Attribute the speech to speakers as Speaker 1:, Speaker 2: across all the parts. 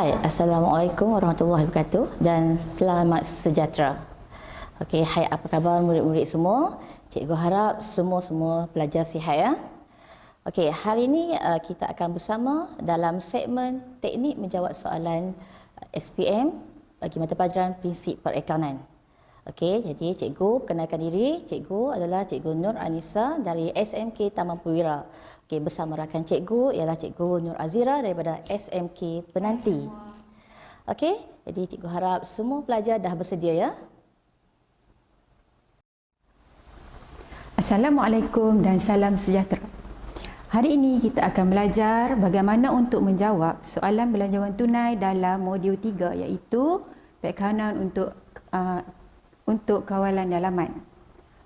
Speaker 1: Hai, Assalamualaikum warahmatullahi wabarakatuh dan selamat sejahtera. Okey, hai, apa khabar murid-murid semua? Cikgu harap semua pelajar sihat ya. Okey, hari ini kita akan bersama dalam segmen teknik menjawab soalan SPM bagi mata pelajaran Prinsip Perakaunan. Okey, jadi cikgu perkenalkan diri. Cikgu adalah Cikgu Nur Anissa dari SMK Taman Perwira. Okey, bersama rakan cikgu ialah Cikgu Nur Azira daripada SMK Penanti. Okey, jadi cikgu harap semua pelajar dah bersedia ya.
Speaker 2: Assalamualaikum dan salam sejahtera. Hari ini kita akan belajar bagaimana untuk menjawab soalan belanjawan tunai dalam modul 3 iaitu perakaunan untuk kawalan dalaman.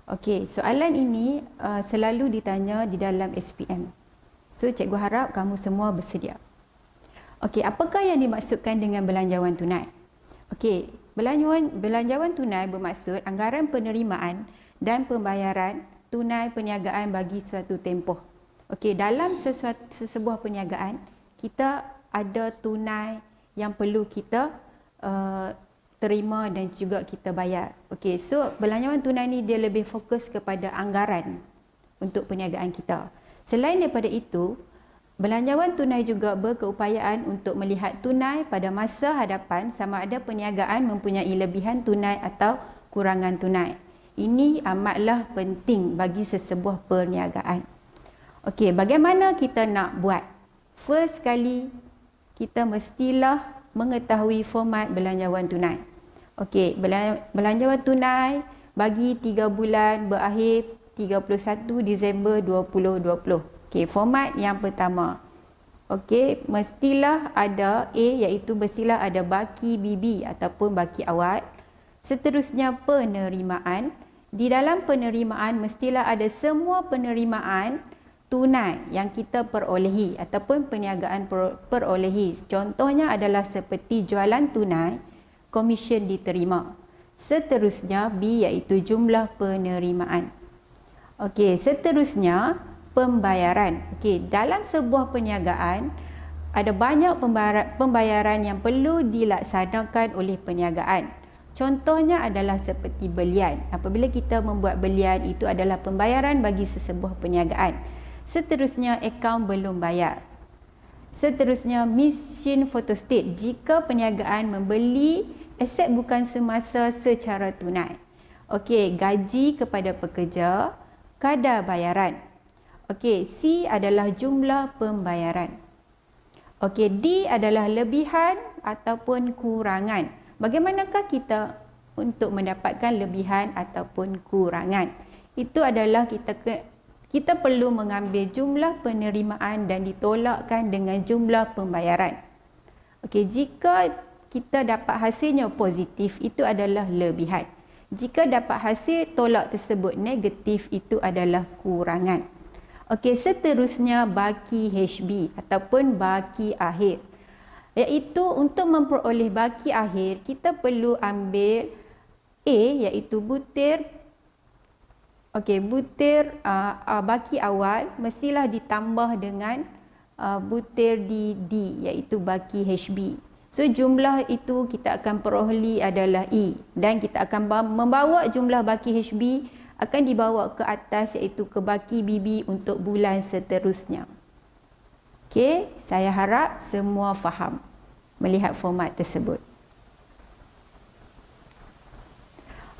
Speaker 2: Okey, soalan ini selalu ditanya di dalam SPM. So, cikgu harap kamu semua bersedia. Okey, apakah yang dimaksudkan dengan belanjawan tunai? Okey, belanjawan tunai bermaksud anggaran penerimaan dan pembayaran tunai perniagaan bagi suatu tempoh. Okey, dalam sesebuah perniagaan, kita ada tunai yang perlu kita terima dan juga kita bayar. Okey, so belanjawan tunai ni dia lebih fokus kepada anggaran untuk perniagaan kita. Selain daripada itu, belanjawan tunai juga berkeupayaan untuk melihat tunai pada masa hadapan sama ada perniagaan mempunyai lebihan tunai atau kurangan tunai. Ini amatlah penting bagi sesebuah perniagaan. Okey, bagaimana kita nak buat? First sekali, kita mestilah mengetahui format belanjawan tunai. Okey, belanjawan tunai bagi 3 bulan berakhir 31 Disember 2020. Okey, format yang pertama. Okey, mestilah ada A iaitu mestilah ada baki BB ataupun baki awal. Seterusnya penerimaan. Di dalam penerimaan mestilah ada semua penerimaan tunai yang kita perolehi ataupun perniagaan perolehi. Contohnya adalah seperti jualan tunai, komisen diterima. Seterusnya B iaitu jumlah penerimaan. Okey, seterusnya pembayaran. Okey, dalam sebuah perniagaan ada banyak pembayaran yang perlu dilaksanakan oleh perniagaan. Contohnya adalah seperti belian. Apabila kita membuat belian, itu adalah pembayaran bagi sesebuah perniagaan. Seterusnya, akaun belum bayar. Seterusnya, mesin fotostat. Jika perniagaan membeli aset bukan semasa secara tunai. Okey, gaji kepada pekerja, kadar bayaran. Okey, C adalah jumlah pembayaran. Okey, D adalah lebihan ataupun kurangan. Bagaimanakah kita untuk mendapatkan lebihan ataupun kurangan? Itu adalah kita perlu mengambil jumlah penerimaan dan ditolakkan dengan jumlah pembayaran. Okey, jika kita dapat hasilnya positif, itu adalah lebihan. Jika dapat hasil tolak tersebut negatif, itu adalah kurangan. Okey, seterusnya baki HB ataupun baki akhir. Iaitu untuk memperoleh baki akhir, kita perlu ambil A iaitu butir. Okey, butir baki awal mestilah ditambah dengan butir di D iaitu baki HB. So jumlah itu kita akan peroleh adalah E dan kita akan membawa jumlah baki HB akan dibawa ke atas iaitu ke baki BB untuk bulan seterusnya. Okey, saya harap semua faham melihat format tersebut.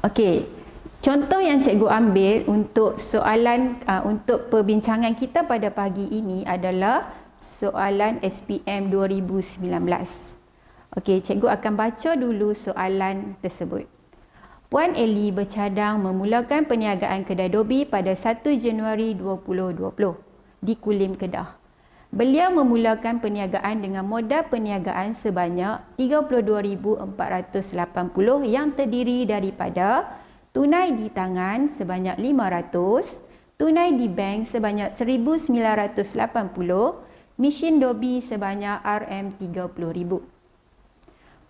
Speaker 2: Okey, contoh yang cikgu ambil untuk soalan untuk perbincangan kita pada pagi ini adalah soalan SPM 2019. Okey, cikgu akan baca dulu soalan tersebut. Puan Eli bercadang memulakan perniagaan kedai Dobi pada 1 Januari 2020 di Kulim, Kedah. Beliau memulakan perniagaan dengan modal perniagaan sebanyak 32,480 yang terdiri daripada tunai di tangan sebanyak 500, tunai di bank sebanyak 1,980, mesin Dobi sebanyak RM30,000.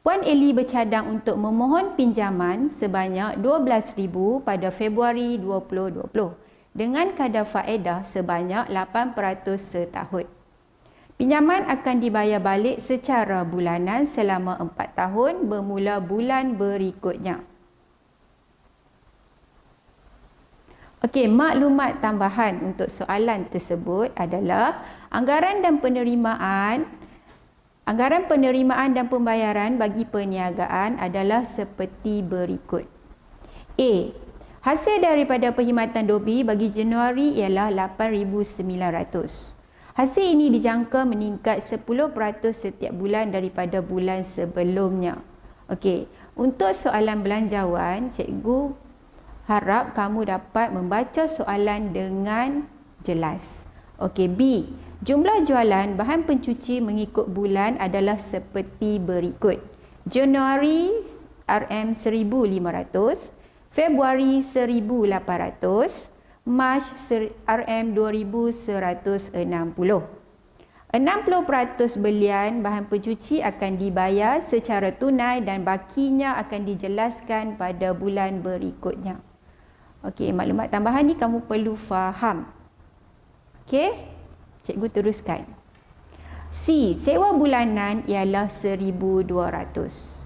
Speaker 2: Puan Eli bercadang untuk memohon pinjaman sebanyak 12,000 pada Februari 2020 dengan kadar faedah sebanyak 8% setahun. Pinjaman akan dibayar balik secara bulanan selama 4 tahun bermula bulan berikutnya. Okey, maklumat tambahan untuk soalan tersebut adalah anggaran penerimaan dan pembayaran bagi perniagaan adalah seperti berikut. A. Hasil daripada perkhidmatan Dobi bagi Januari ialah 8,900. Hasil ini dijangka meningkat 10% setiap bulan daripada bulan sebelumnya. Okey, untuk soalan belanjawan, cikgu harap kamu dapat membaca soalan dengan jelas. Okey, B. Jumlah jualan bahan pencuci mengikut bulan adalah seperti berikut. Januari RM1,500, Februari 1,800, Mac RM2,160. 60% belian bahan pencuci akan dibayar secara tunai dan bakinya akan dijelaskan pada bulan berikutnya. Okey, maklumat tambahan ni kamu perlu faham. Okey, cikgu teruskan. C. Sewa bulanan ialah 1,200.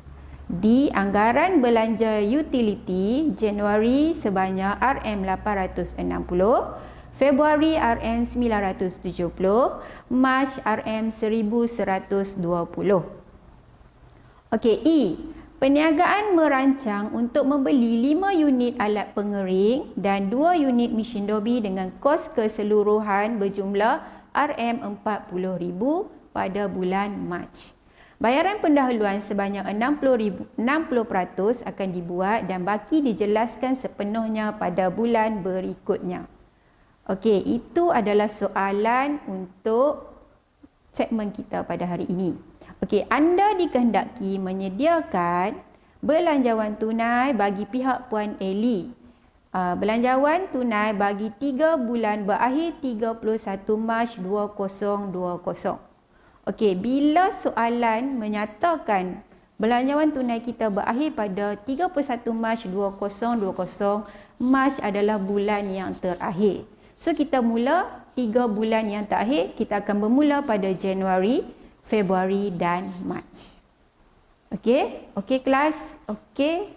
Speaker 2: D. Anggaran belanja utility Januari sebanyak RM860, Februari RM970, Mac RM1120. Okey, E. Perniagaan merancang untuk membeli 5 unit alat pengering dan 2 unit mesin Dobi dengan kos keseluruhan berjumlah RM40,000 pada bulan Mac. Bayaran pendahuluan sebanyak 60% akan dibuat dan baki dijelaskan sepenuhnya pada bulan berikutnya. Okey, itu adalah soalan untuk segmen kita pada hari ini. Okey, anda dikehendaki menyediakan belanjawan tunai bagi pihak Puan Eli. Belanjawan tunai bagi 3 bulan berakhir 31 Mac 2020. Okey, bila soalan menyatakan belanjawan tunai kita berakhir pada 31 Mac 2020, Mac adalah bulan yang terakhir. So kita mula 3 bulan yang terakhir, kita akan bermula pada Januari, Februari dan Mac. Okey? Okey kelas? Okey.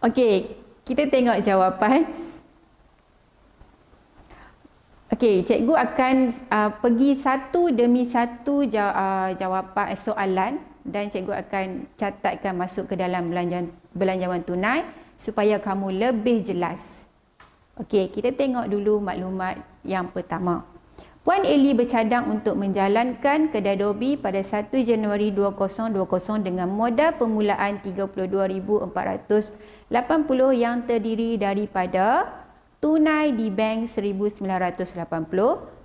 Speaker 2: Okey, kita tengok jawapan. Okey, cikgu akan pergi satu demi satu jawapan soalan dan cikgu akan catatkan masuk ke dalam belanjawan tunai supaya kamu lebih jelas. Okey, kita tengok dulu maklumat yang pertama. Puan Eli bercadang untuk menjalankan kedai Dobi pada 1 Januari 2020 dengan modal permulaan 32,480 yang terdiri daripada tunai di bank 1,980,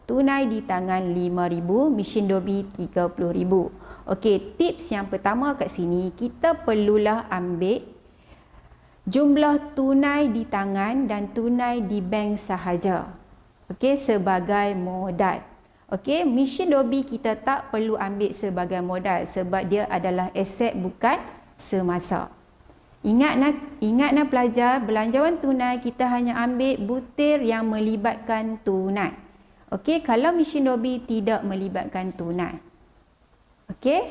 Speaker 2: tunai di tangan 5,000, mesin Dobi 30,000. Okey, tips yang pertama kat sini, kita perlulah ambil jumlah tunai di tangan dan tunai di bank sahaja. Okey, sebagai modal. Okey, mesin Dobi kita tak perlu ambil sebagai modal sebab dia adalah aset bukan semasa. Ingat nak pelajar, belanjawan tunai kita hanya ambil butir yang melibatkan tunai. Okey, kalau mesin Dobi tidak melibatkan tunai. Okey?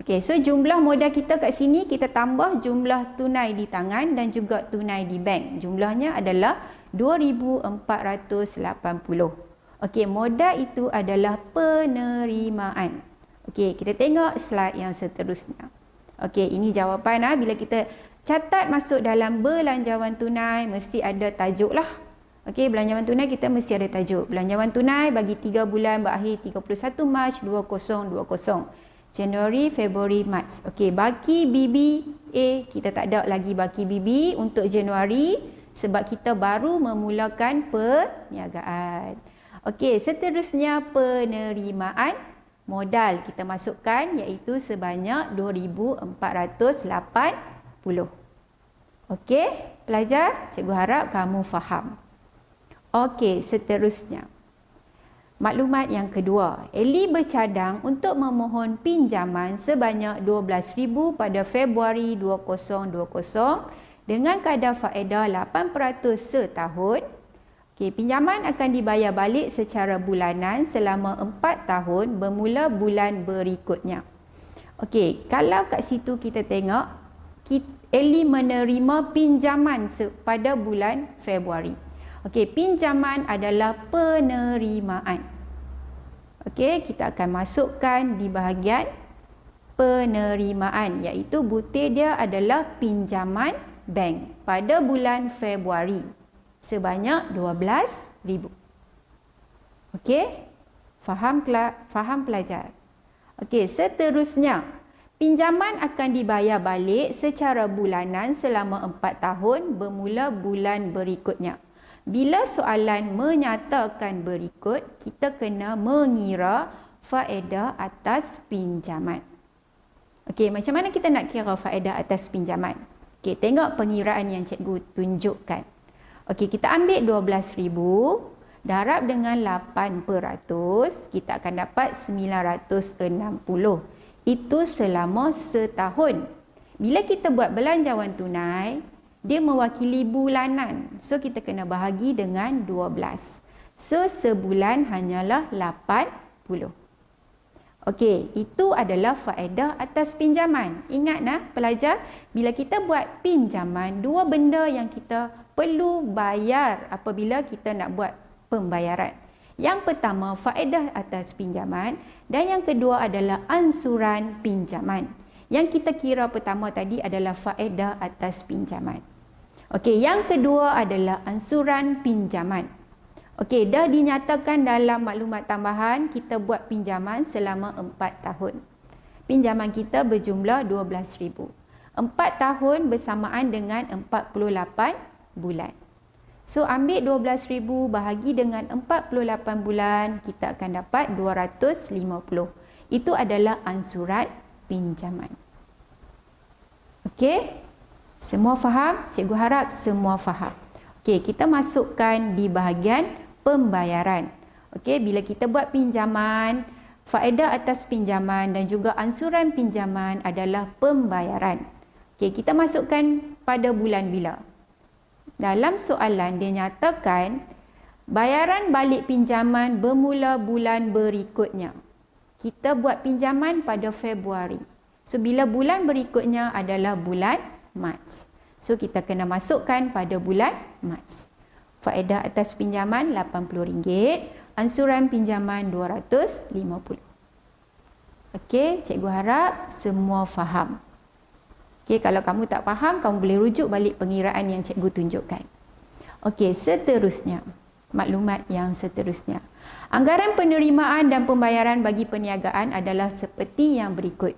Speaker 2: Okey, so jumlah modal kita kat sini kita tambah jumlah tunai di tangan dan juga tunai di bank. Jumlahnya adalah 2,480. Okey, modal itu adalah penerimaan. Okey, kita tengok slide yang seterusnya. Okey, ini jawapan bila kita catat masuk dalam belanjawan tunai mesti ada tajuk lah. Okey, belanjawan tunai kita mesti ada tajuk. Belanjawan tunai bagi 3 bulan berakhir 31 Mac 2020. Januari, Februari, Mac. Okey, baki BBA kita tak ada lagi baki BB untuk Januari sebab kita baru memulakan perniagaan. Okey, seterusnya penerimaan modal kita masukkan iaitu sebanyak 2,480. Okey, pelajar, cikgu harap kamu faham. Okey, seterusnya. Maklumat yang kedua, Eli bercadang untuk memohon pinjaman sebanyak 12,000 pada Februari 2020 dengan kadar faedah 8% setahun. Okey, pinjaman akan dibayar balik secara bulanan selama 4 tahun bermula bulan berikutnya. Okey, kalau kat situ kita tengok, Ellie menerima pinjaman pada bulan Februari. Okey, pinjaman adalah penerimaan. Okey, kita akan masukkan di bahagian penerimaan, iaitu butir dia adalah pinjaman bank pada bulan Februari sebanyak 12,000. Okey? Faham pelajar? Okey, seterusnya pinjaman akan dibayar balik secara bulanan selama 4 tahun bermula bulan berikutnya. Bila soalan menyatakan berikut, kita kena mengira faedah atas pinjaman. Okey, macam mana kita nak kira faedah atas pinjaman? Okey, tengok pengiraan yang cikgu tunjukkan. Okey, kita ambil 12,000 darab dengan 8%, kita akan dapat 960. Itu selama setahun. Bila kita buat belanjawan tunai, dia mewakili bulanan. So, kita kena bahagi dengan 12. So, sebulan hanyalah 80. Okey, itu adalah faedah atas pinjaman. Ingat pelajar, bila kita buat pinjaman, dua benda yang kita perlu bayar apabila kita nak buat pembayaran. Yang pertama, faedah atas pinjaman, dan yang kedua adalah ansuran pinjaman. Yang kita kira pertama tadi adalah faedah atas pinjaman. Okey, yang kedua adalah ansuran pinjaman. Okey, dah dinyatakan dalam maklumat tambahan, kita buat pinjaman selama 4 tahun. Pinjaman kita berjumlah 12,000. 4 tahun bersamaan dengan 48 bulan. So, ambil 12,000 bahagi dengan 48 bulan, kita akan dapat 250. Itu adalah ansuran pinjaman. Okey? Semua faham? Cikgu harap semua faham. Okey, kita masukkan di bahagian pembayaran. Okey, bila kita buat pinjaman, faedah atas pinjaman dan juga ansuran pinjaman adalah pembayaran. Okey, kita masukkan pada bulan bila. Dalam soalan dia nyatakan bayaran balik pinjaman bermula bulan berikutnya. Kita buat pinjaman pada Februari. So, bila bulan berikutnya adalah bulan Mac. So, kita kena masukkan pada bulan Mac. Faedah atas pinjaman RM80, ansuran pinjaman RM250. Okey, cikgu harap semua faham. Okey, kalau kamu tak faham, kamu boleh rujuk balik pengiraan yang cikgu tunjukkan. Okey, seterusnya, maklumat yang seterusnya. Anggaran penerimaan dan pembayaran bagi perniagaan adalah seperti yang berikut.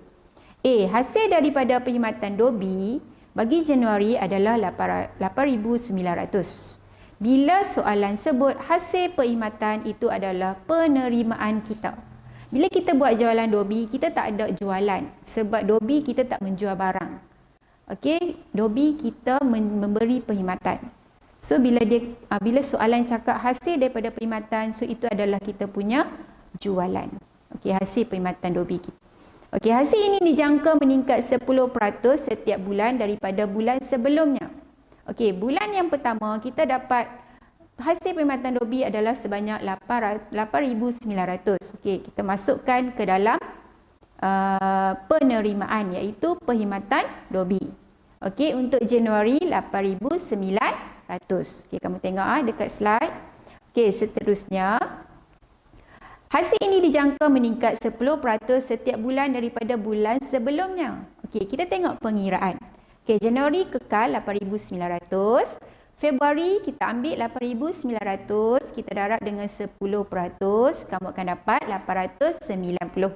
Speaker 2: A. Hasil daripada perkhidmatan Dobi bagi Januari adalah 8,900. Bila soalan sebut hasil perkhidmatan itu adalah penerimaan kita. Bila kita buat jualan Dobi, kita tak ada jualan. Sebab Dobi kita tak menjual barang. Okey, Dobi kita memberi perkhidmatan. So, bila soalan cakap hasil daripada perkhidmatan, so itu adalah kita punya jualan. Okey, hasil perkhidmatan Dobi kita. Okey, hasil ini dijangka meningkat 10% setiap bulan daripada bulan sebelumnya. Okey, bulan yang pertama kita dapat hasil perkhidmatan Dobi adalah sebanyak 8,900. Okey, kita masukkan ke dalam penerimaan iaitu perkhidmatan Dobi. Okey, untuk Januari 8,900. Okey, kamu tengok dekat slide. Okey, seterusnya hasil ini dijangka meningkat 10% setiap bulan daripada bulan sebelumnya. Okey, kita tengok pengiraan. Okey, Januari kekal 8,900. Februari kita ambil 8,900, kita darab dengan 10%, kamu akan dapat 890.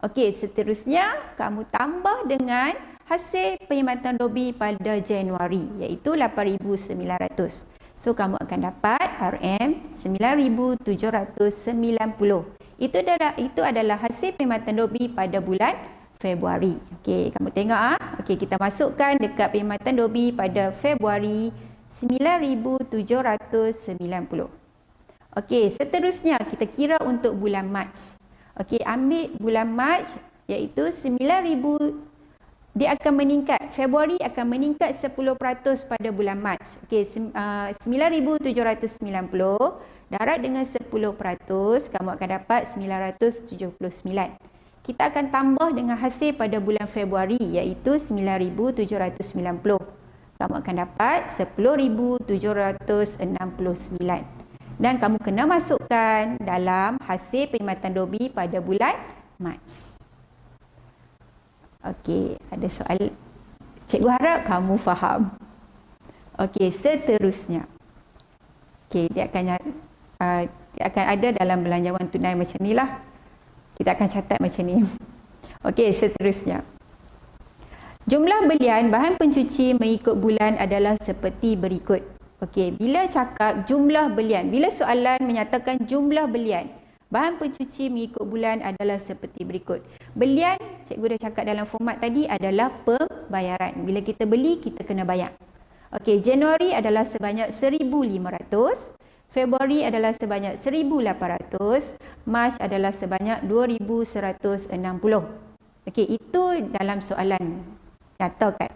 Speaker 2: Okey, seterusnya kamu tambah dengan hasil perkhidmatan Dobi pada Januari iaitu 8,900. So, kamu akan dapat RM 9,790. Itu adalah hasil perkhidmatan Dobi pada bulan Februari. Okey, kamu tengok Okey, kita masukkan dekat perkhidmatan Dobi pada Februari 9,790. Okey, seterusnya kita kira untuk bulan Mac. Okey, ambil bulan Mac iaitu 9,000 dia akan meningkat. Februari akan meningkat 10% pada bulan Mac. Okey, 9,790 darab dengan 10%, kamu akan dapat 979. Kita akan tambah dengan hasil pada bulan Februari iaitu 9,790. Kamu akan dapat 10,769. Dan kamu kena masukkan dalam hasil perkhidmatan dobi pada bulan Mac. Okey, ada soal. Cikgu harap kamu faham. Okey, seterusnya. Okey, dia akan ada dalam belanjawan tunai macam ni lah. Kita akan catat macam ni. Okey, seterusnya. Jumlah belian bahan pencuci mengikut bulan adalah seperti berikut. Okey, bila cakap jumlah belian, bila soalan menyatakan jumlah belian bahan pencuci mengikut bulan adalah seperti berikut. Belian, cikgu dah cakap dalam format tadi, adalah pembayaran. Bila kita beli, kita kena bayar. Okey, Januari adalah sebanyak 1,500. Februari adalah sebanyak 1,800, Mac adalah sebanyak 2,160. Okey, itu dalam soalan nyata kan.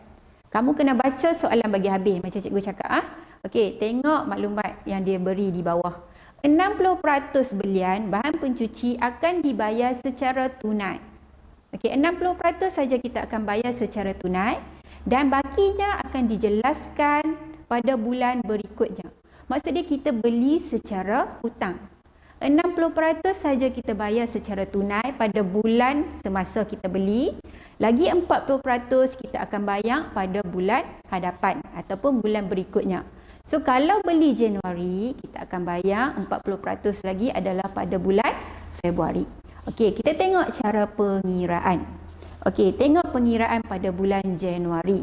Speaker 2: Kamu kena baca soalan bagi habis macam cikgu cakap. Okey, tengok maklumat yang dia beri di bawah. 60% belian bahan pencuci akan dibayar secara tunai. Okey, 60% saja kita akan bayar secara tunai dan bakinya akan dijelaskan pada bulan berikutnya. Maksudnya kita beli secara hutang. 60% saja kita bayar secara tunai pada bulan semasa kita beli. Lagi 40% kita akan bayar pada bulan hadapan ataupun bulan berikutnya. So kalau beli Januari, kita akan bayar 40% lagi adalah pada bulan Februari. Okey, kita tengok cara pengiraan. Okey, tengok pengiraan pada bulan Januari.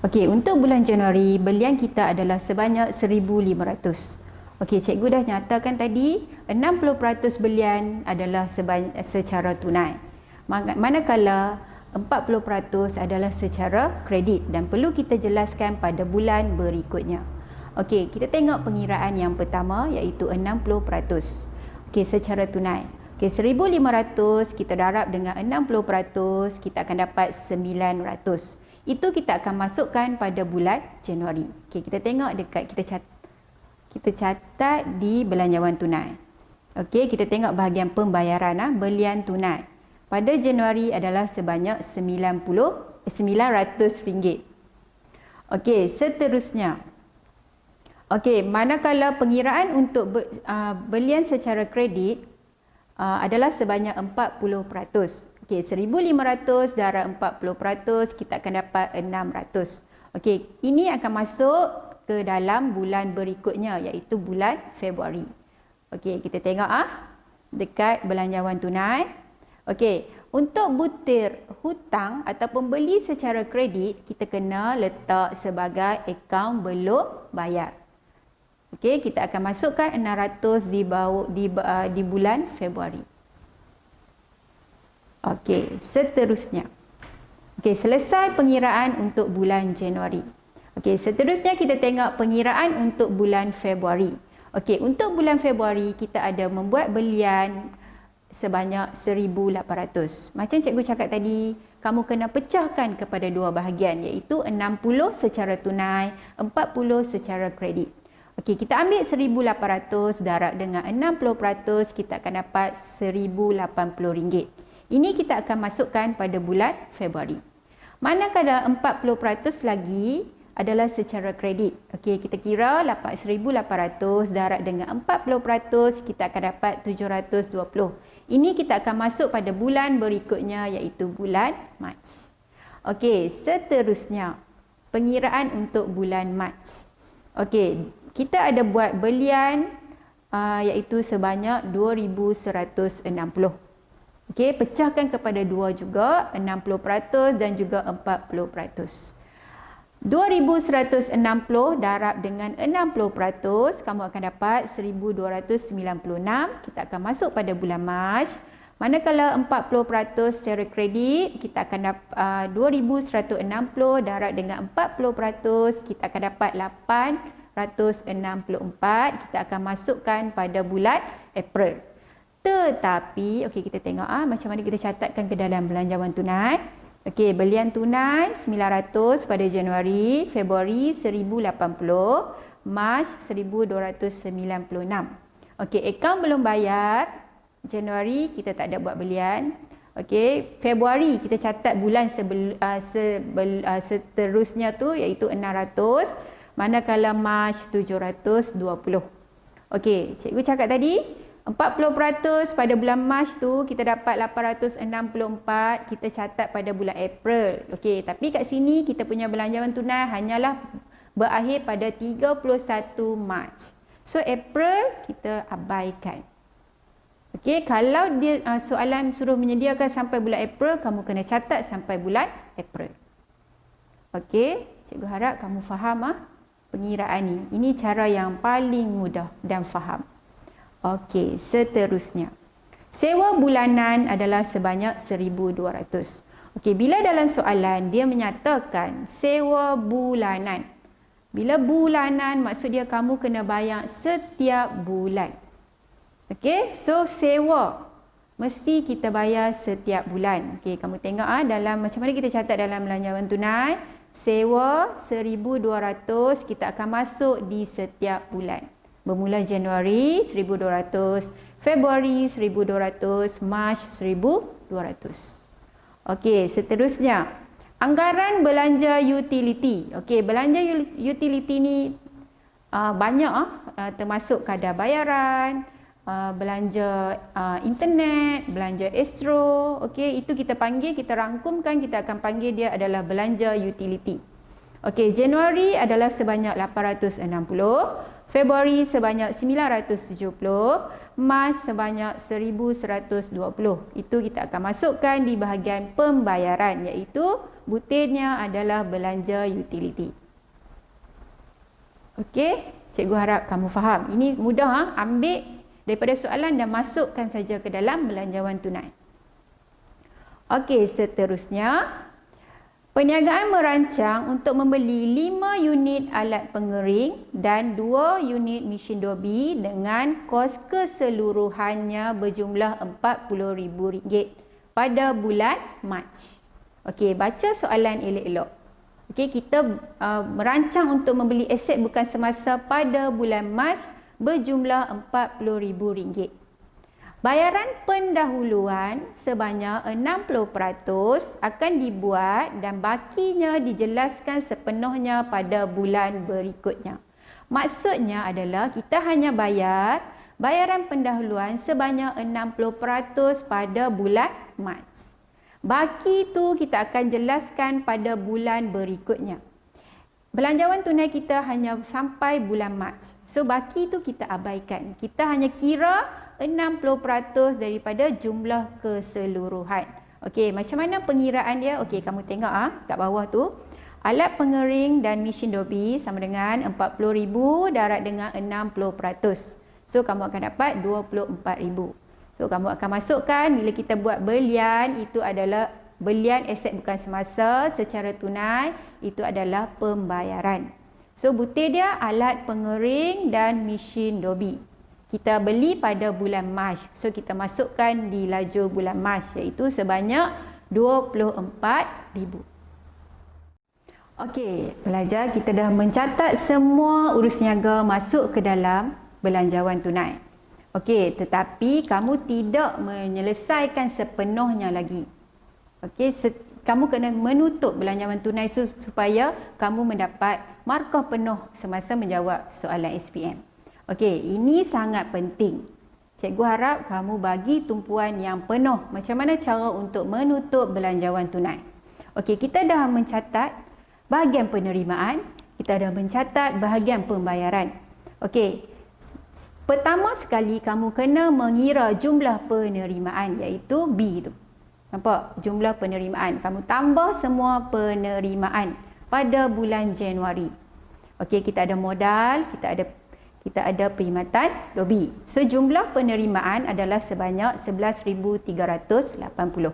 Speaker 2: Okey, untuk bulan Januari, belian kita adalah sebanyak 1,500. Okey, cikgu dah nyatakan tadi, 60% belian adalah secara tunai. Manakala 40% adalah secara kredit dan perlu kita jelaskan pada bulan berikutnya. Okey, kita tengok pengiraan yang pertama iaitu 60%. Okey, secara tunai. Okey, 1,500 kita darab dengan 60%, kita akan dapat 900. Itu kita akan masukkan pada bulan Januari. Okey, kita tengok dekat kita catat di belanjawan tunai. Okey, kita tengok bahagian pembayaran belian tunai. Pada Januari adalah sebanyak RM900. Okey, seterusnya. Okey, manakala pengiraan untuk belian secara kredit adalah sebanyak 40%. Okey, 1,500 darab 40%, kita akan dapat 600. Okey, ini akan masuk ke dalam bulan berikutnya iaitu bulan Februari. Okey, kita tengok dekat belanjawan tunai. Okey, untuk butir hutang ataupun beli secara kredit, kita kena letak sebagai akaun belum bayar. Okey, kita akan masukkan 600 di bulan Februari. Okey, seterusnya. Okey, selesai pengiraan untuk bulan Januari. Okey, seterusnya kita tengok pengiraan untuk bulan Februari. Okey, untuk bulan Februari kita ada membuat belian sebanyak 1,800. Macam cikgu cakap tadi, kamu kena pecahkan kepada dua bahagian iaitu 60 secara tunai, 40 secara kredit. Okey, kita ambil 1,800 darab dengan 60%, kita akan dapat RM1,080. Ini kita akan masukkan pada bulan Februari. Manakala 40% lagi adalah secara kredit. Okey, kita kira 1,800 darab dengan 40%, kita akan dapat 720. Ini kita akan masuk pada bulan berikutnya iaitu bulan Mac. Okey, seterusnya pengiraan untuk bulan Mac. Okey, kita ada buat belian iaitu sebanyak 2,160. Okey, pecahkan kepada dua juga, 60% dan juga 40%. 2,160 darab dengan 60%, kamu akan dapat 1,296. Kita akan masuk pada bulan Mac. Manakala 40% secara kredit, kita akan dapat 2,160 darab dengan 40%, kita akan dapat 864. Kita akan masukkan pada bulan April. Tetapi, okey, kita tengok macam mana kita catatkan ke dalam belanjawan tunai. Okey, belian tunai 900 pada Januari, Februari 1080, Mac 1296. Okey, akaun belum bayar. Januari kita tak ada buat belian. Okey, Februari kita catat bulan seterusnya tu iaitu 600, manakala Mac 720. Okey, cikgu cakap tadi 40% pada bulan Mac tu kita dapat 864, kita catat pada bulan April. Okey, tapi kat sini kita punya belanjawan tunai hanyalah berakhir pada 31 Mac. So April kita abaikan. Okey, kalau dia soalan suruh menyediakan sampai bulan April, kamu kena catat sampai bulan April. Okey, cikgu harap kamu faham pengiraan ni. Ini cara yang paling mudah dan faham. Okey, seterusnya. Sewa bulanan adalah sebanyak 1,200. Okey, bila dalam soalan dia menyatakan sewa bulanan. Bila bulanan maksud dia kamu kena bayar setiap bulan. Okey, so sewa mesti kita bayar setiap bulan. Okey, kamu tengok dalam macam mana kita catat dalam belanjawan tunai. Sewa 1,200 kita akan masuk di setiap bulan. Bermula Januari 1,200, Februari 1,200, Mac 1,200. Okey, seterusnya. Anggaran belanja utility. Okey, belanja utility ni banyak termasuk kadar bayaran, belanja internet, belanja Astro. Okey, itu kita panggil, kita rangkumkan, kita akan panggil dia adalah belanja utility. Okey, Januari adalah sebanyak 860, Februari sebanyak 970, Mac sebanyak 1,120. Itu kita akan masukkan di bahagian pembayaran, iaitu butirnya adalah belanja utility. Okey, cikgu harap kamu faham. Ini mudah, ambil daripada soalan dan masukkan saja ke dalam belanjawan tunai. Okey, seterusnya. Perniagaan merancang untuk membeli 5 unit alat pengering dan 2 unit mesin dobi dengan kos keseluruhannya berjumlah RM40,000 pada bulan Mac. Okey, baca soalan elok-elok. Okey, kita merancang untuk membeli aset bukan semasa pada bulan Mac berjumlah RM40,000. Bayaran pendahuluan sebanyak 60% akan dibuat dan bakinya dijelaskan sepenuhnya pada bulan berikutnya. Maksudnya adalah kita hanya bayar bayaran pendahuluan sebanyak 60% pada bulan Mac. Baki tu kita akan jelaskan pada bulan berikutnya. Belanjawan tunai kita hanya sampai bulan Mac. So baki tu kita abaikan. Kita hanya kira 60% daripada jumlah keseluruhan. Okey, macam mana pengiraan dia? Okey, kamu tengok kat bawah tu. Alat pengering dan mesin dobi sama dengan 40,000 darab dengan 60%. So kamu akan dapat 24,000. So kamu akan masukkan bila kita buat belian, itu adalah belian aset bukan semasa secara tunai, itu adalah pembayaran. So butir dia alat pengering dan mesin dobi. Kita beli pada bulan Mac. So kita masukkan di lajur bulan Mac, iaitu sebanyak 24,000. Okey, pelajar, kita dah mencatat semua urus niaga masuk ke dalam belanjawan tunai. Okey, tetapi kamu tidak menyelesaikan sepenuhnya lagi. Okey, kamu kena menutup belanjawan tunai supaya kamu mendapat markah penuh semasa menjawab soalan SPM. Okey, ini sangat penting. Cikgu harap kamu bagi tumpuan yang penuh macam mana cara untuk menutup belanjawan tunai. Okey, kita dah mencatat bahagian penerimaan, kita dah mencatat bahagian pembayaran. Okey, pertama sekali kamu kena mengira jumlah penerimaan, iaitu B tu. Nampak? Jumlah penerimaan. Kamu tambah semua penerimaan pada bulan Januari. Okey, kita ada modal, kita ada perkhidmatan dobi. So jumlah penerimaan adalah sebanyak 11,380.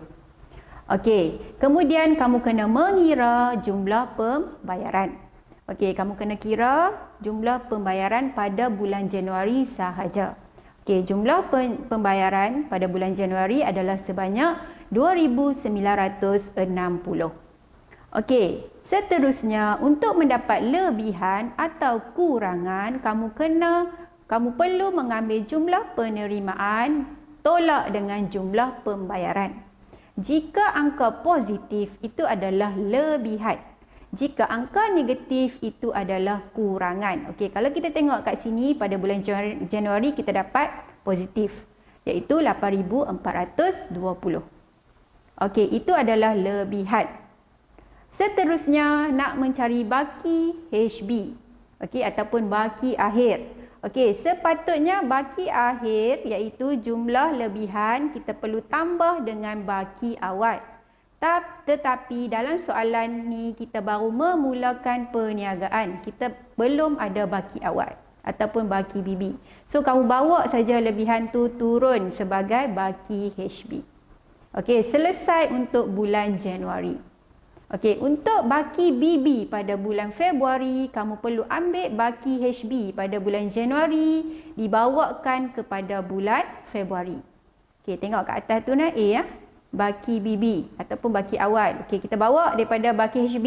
Speaker 2: Okey, kemudian kamu kena mengira jumlah pembayaran. Okey, kamu kena kira jumlah pembayaran pada bulan Januari sahaja. Okey, jumlah pembayaran pada bulan Januari adalah sebanyak 2,960. Okey, seterusnya untuk mendapat lebihan atau kurangan, kamu perlu mengambil jumlah penerimaan tolak dengan jumlah pembayaran. Jika angka positif itu adalah lebihan. Jika angka negatif itu adalah kurangan. Okey, kalau kita tengok kat sini pada bulan Januari kita dapat positif iaitu 8,420. Okey, itu adalah lebihan. Seterusnya nak mencari baki HB. Okey, ataupun baki akhir. Okey, sepatutnya baki akhir iaitu jumlah lebihan kita perlu tambah dengan baki awal. Tetapi dalam soalan ni kita baru memulakan perniagaan. Kita belum ada baki awal ataupun baki BB. So kamu bawa saja lebihan tu turun sebagai baki HB. Okey, selesai untuk bulan Januari. Okey, untuk baki BB pada bulan Februari, kamu perlu ambil baki HB pada bulan Januari dibawakan kepada bulan Februari. Okey, tengok kat atas tu nak A ya. Baki BB ataupun baki awal. Okey, kita bawa daripada baki HB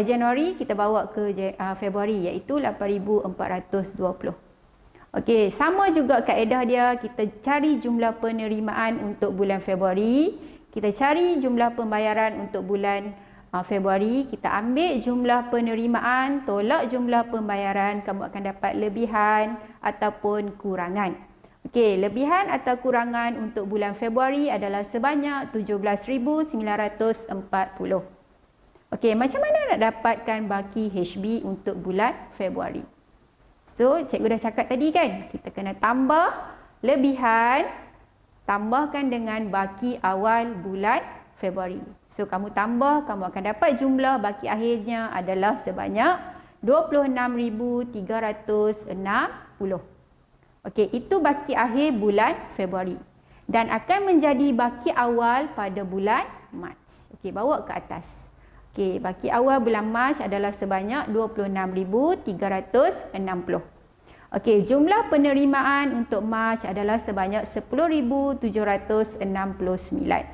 Speaker 2: Januari kita bawa ke Februari iaitu 8,420. Okey, sama juga kaedah dia, kita cari jumlah penerimaan untuk bulan Februari, kita cari jumlah pembayaran untuk bulan Februari, kita ambil jumlah penerimaan tolak jumlah pembayaran, kamu akan dapat lebihan ataupun kurangan. Okey, lebihan atau kurangan untuk bulan Februari adalah sebanyak 17,940. Okey, macam mana nak dapatkan baki HB untuk bulan Februari? So, cikgu dah cakap tadi kan, kita kena tambah lebihan, tambahkan dengan baki awal bulan Februari. So, kamu tambah, kamu akan dapat jumlah baki akhirnya adalah sebanyak 26,360. Okey, itu baki akhir bulan Februari dan akan menjadi baki awal pada bulan Mac. Okey, bawa ke atas. Okey, baki awal bulan Mac adalah sebanyak 26,360. Okey, jumlah penerimaan untuk Mac adalah sebanyak 10,769.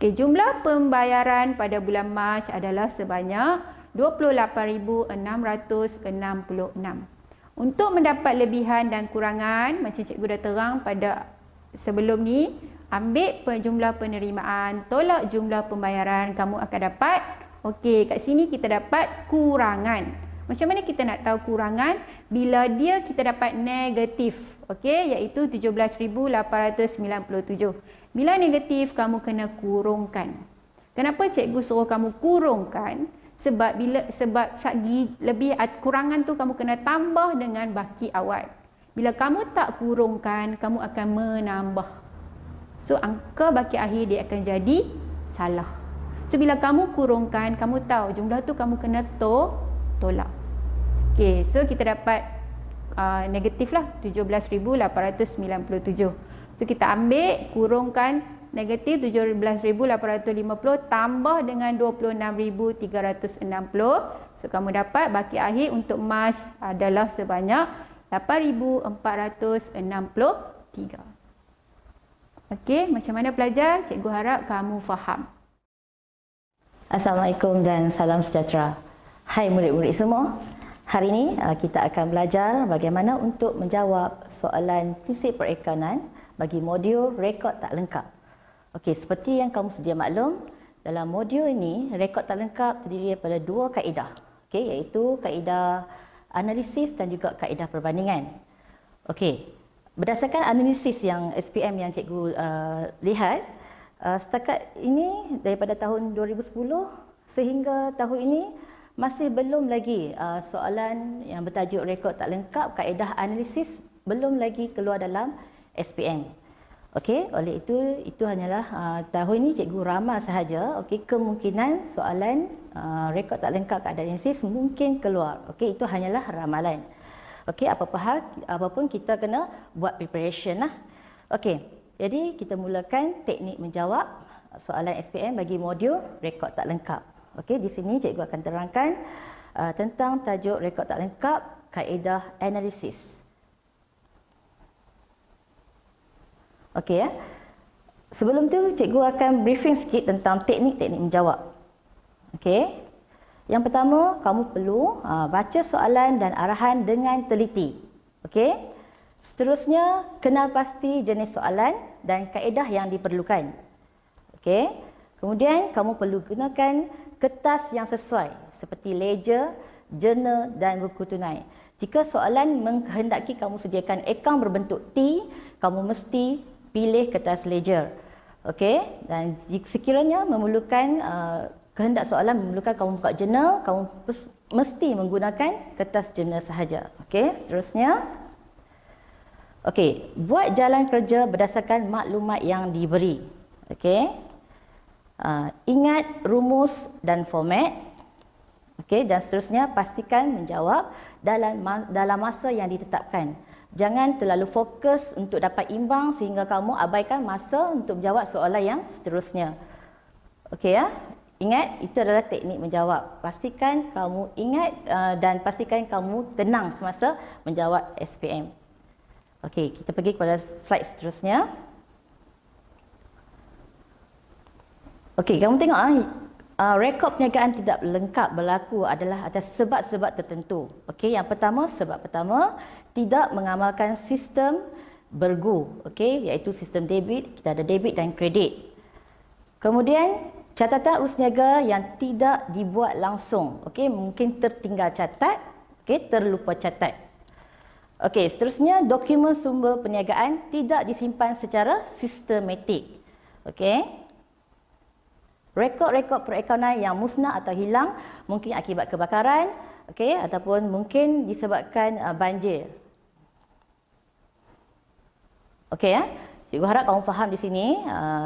Speaker 2: Okey, jumlah pembayaran pada bulan Mac adalah sebanyak 28,666. Untuk mendapat lebihan dan kurangan, macam cikgu dah terang pada sebelum ni, ambil jumlah penerimaan, tolak jumlah pembayaran, kamu akan dapat, okey, kat sini kita dapat kurangan. Macam mana kita nak tahu kurangan? Bila dia kita dapat negatif, okey, iaitu 17,897. Bila negatif, kamu kena kurungkan. Kenapa cikgu suruh kamu kurungkan? Sebab lebih kurangan tu kamu kena tambah dengan baki awal. Bila kamu tak kurungkan, kamu akan menambah. So angka baki akhir dia akan jadi salah. So bila kamu kurungkan, kamu tahu jumlah tu kamu kena tolak. Okey, so kita dapat negatif lah 17,897. So kita ambil kurungkan negatif 17,850 tambah dengan 26,360. So kamu dapat baki akhir untuk Mac adalah sebanyak 8,463. Okey, macam mana pelajar? Cikgu harap kamu faham.
Speaker 1: Assalamualaikum dan salam sejahtera. Hai murid-murid semua. Hari ini kita akan belajar bagaimana untuk menjawab soalan prinsip perikanan bagi modul rekod tak lengkap. Okey, seperti yang kamu sedia maklum, dalam modul ini rekod tak lengkap terdiri daripada dua kaedah. Okey, iaitu kaedah analisis dan juga kaedah perbandingan. Okey, berdasarkan analisis yang SPM yang cikgu lihat, setakat ini daripada tahun 2010 sehingga tahun ini masih belum lagi soalan yang bertajuk rekod tak lengkap kaedah analisis belum lagi keluar dalam SPM. Okey, oleh itu hanyalah tahun ini cikgu ramal sahaja. Okey, kemungkinan soalan rekod tak lengkap kaedah analisis mungkin keluar. Okey, itu hanyalah ramalan. Okey, apapun kita kena buat preparation lah. Okey, jadi kita mulakan teknik menjawab soalan SPM bagi modul rekod tak lengkap. Okey, di sini cikgu akan terangkan tentang tajuk rekod tak lengkap kaedah analisis. Okey ya. sebelum tu cikgu akan briefing sikit tentang teknik-teknik menjawab. Okey. Yang pertama, kamu perlu baca soalan dan arahan dengan teliti. Okey. Seterusnya, kenal pasti jenis soalan dan kaedah yang diperlukan. Okey. Kemudian, kamu perlu gunakan kertas yang sesuai seperti ledger, jurnal dan buku tunai. Jika soalan menghendaki kamu sediakan akaun berbentuk T, kamu mesti pilih kertas ledger. Okey, dan sekiranya memerlukan kehendak soalan memerlukan kamu buka jurnal, kamu mesti menggunakan kertas jurnal sahaja. Okey, seterusnya. Okey, buat jalan kerja berdasarkan maklumat yang diberi. Okey. Ingat rumus dan format. Okey, dan seterusnya pastikan menjawab dalam masa yang ditetapkan. Jangan terlalu fokus untuk dapat imbang sehingga kamu abaikan masa untuk menjawab soalan yang seterusnya. Okey ya. Ingat, itu adalah teknik menjawab. Pastikan kamu ingat dan pastikan kamu tenang semasa menjawab SPM. Okey, kita pergi kepada slide seterusnya. Okey, kamu tengok rekod perniagaan tidak lengkap berlaku adalah atas sebab-sebab tertentu. Okey, yang pertama, sebab pertama, tidak mengamalkan sistem bergu, okey, iaitu sistem debit. Kita ada debit dan kredit. Kemudian catatan urus niaga yang tidak dibuat langsung, okey, mungkin tertinggal catat, okey, terlupa catat. Okey, seterusnya dokumen sumber perniagaan tidak disimpan secara sistematik. Okey. Rekod-rekod perakaunan yang musnah atau hilang mungkin akibat kebakaran, okey, ataupun mungkin disebabkan banjir. Okey ya. Cikgu harap kamu faham di sini.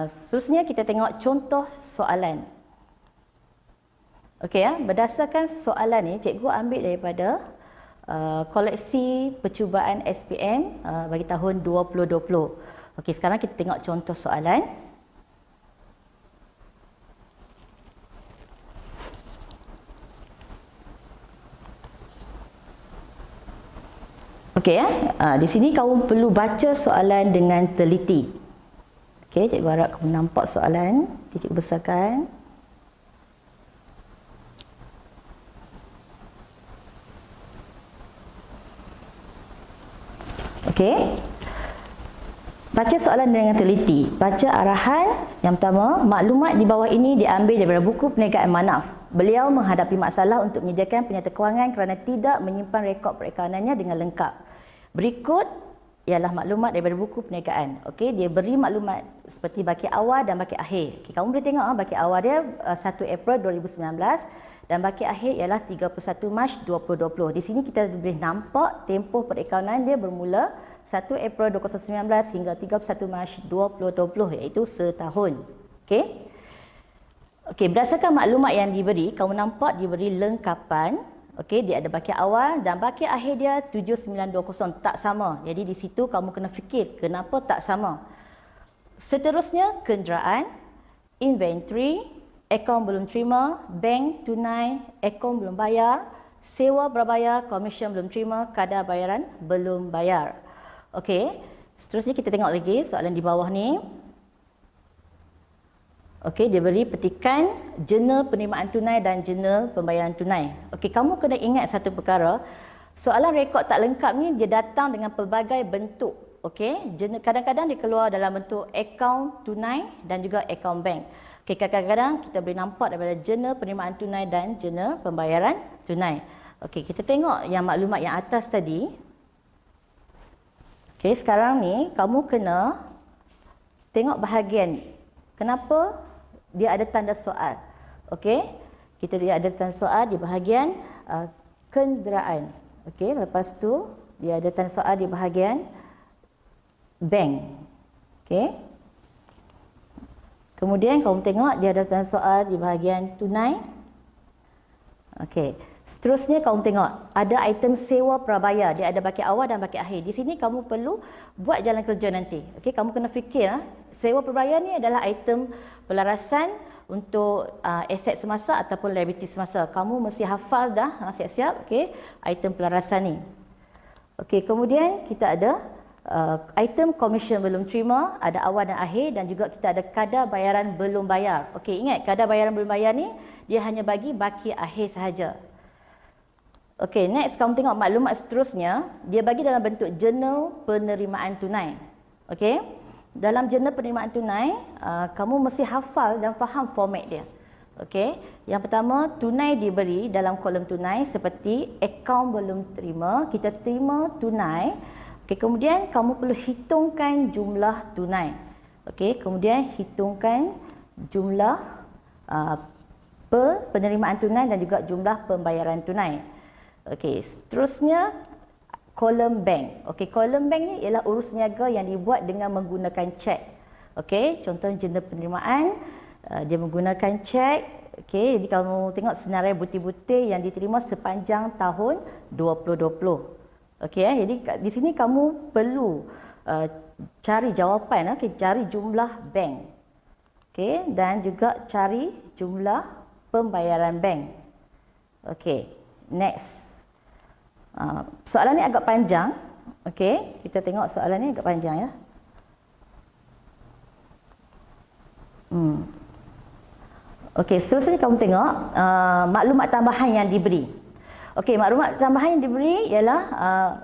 Speaker 1: Seterusnya kita tengok contoh soalan. Okey ya, berdasarkan soalan ni cikgu ambil daripada koleksi percubaan SPM bagi tahun 2020. Okey, sekarang kita tengok contoh soalan. Okey ya, di sini kamu perlu baca soalan dengan teliti. Okey, cikgu harap kamu nampak soalan. Cikgu besarkan. Okey. Baca soalan dengan teliti. Baca arahan. Yang pertama, maklumat di bawah ini diambil daripada buku perniagaan Manaf. Beliau menghadapi masalah untuk menyediakan penyata kewangan kerana tidak menyimpan rekod perikaunannya dengan lengkap. Berikut ialah maklumat daripada buku perniagaan. Okey, dia beri maklumat seperti baki awal dan baki akhir. Okey, kamu boleh tengok baki awal dia 1 April 2019 dan baki akhir ialah 31 Mac 2020. Di sini kita boleh nampak tempoh perakaunan dia bermula 1 April 2019 hingga 31 Mac 2020, iaitu setahun. Okey. Okey, berdasarkan maklumat yang diberi, kamu nampak diberi lengkapan. Okey, dia ada baki awal dan baki akhir dia 7920, tak sama. Jadi di situ kamu kena fikir kenapa tak sama. Seterusnya kenderaan, inventory, akaun belum terima, bank tunai, akaun belum bayar, sewa berbayar, komisen belum terima, kadar bayaran belum bayar. Okey, seterusnya kita tengok lagi soalan di bawah ni. Okey, dia beri petikan jurnal penerimaan tunai dan jurnal pembayaran tunai. Okey, kamu kena ingat satu perkara. Soalan rekod tak lengkap ni dia datang dengan pelbagai bentuk. Okey, kadang-kadang dia keluar dalam bentuk akaun tunai dan juga akaun bank. Okey, kadang-kadang kita boleh nampak daripada jurnal penerimaan tunai dan jurnal pembayaran tunai. Okey, kita tengok yang maklumat yang atas tadi. Okey, sekarang ni kamu kena tengok bahagian kenapa dia ada tanda soal. Okey, dia ada tanda soal di bahagian kenderaan. Okey, lepas tu dia ada tanda soal di bahagian bank. Okey. Kemudian kamu tengok dia ada tanda soal di bahagian tunai. Okey. Seterusnya kamu tengok ada item sewa prabayar, dia ada baki awal dan baki akhir. Di sini kamu perlu buat jalan kerja nanti. Okey, kamu kena fikir sewa prabayar ni adalah item pelarasan untuk aset semasa ataupun liability semasa. Kamu mesti hafal dah, siap-siap, okey, item pelarasan ni. Okey, kemudian kita ada item komisen belum terima, ada awal dan akhir, dan juga kita ada kadar bayaran belum bayar. Okey, ingat kadar bayaran belum bayar ni dia hanya bagi baki akhir sahaja. Okey, next kamu tengok maklumat seterusnya, dia bagi dalam bentuk jurnal penerimaan tunai. Okey, dalam jurnal penerimaan tunai, kamu mesti hafal dan faham format dia. Okey, yang pertama, tunai diberi dalam kolom tunai seperti akaun belum terima, kita terima tunai. Okey, kemudian kamu perlu hitungkan jumlah tunai. Okey, kemudian hitungkan jumlah penerimaan tunai dan juga jumlah pembayaran tunai. Okey, seterusnya kolom bank. Okey, kolom bank ni ialah urus niaga yang dibuat dengan menggunakan cek. Okey, contoh jurnal penerimaan, dia menggunakan cek. Okey, jadi kamu tengok senarai butir-butir yang diterima sepanjang tahun 2020. Okey, jadi di sini kamu perlu cari jawapan, okey, cari jumlah bank. Okey, dan juga cari jumlah pembayaran bank. Okey, next. Soalan ni agak panjang. Okey, kita tengok soalan ni agak panjang ya. Okey, seterusnya kamu tengok maklumat tambahan yang diberi. Okey, maklumat tambahan yang diberi ialah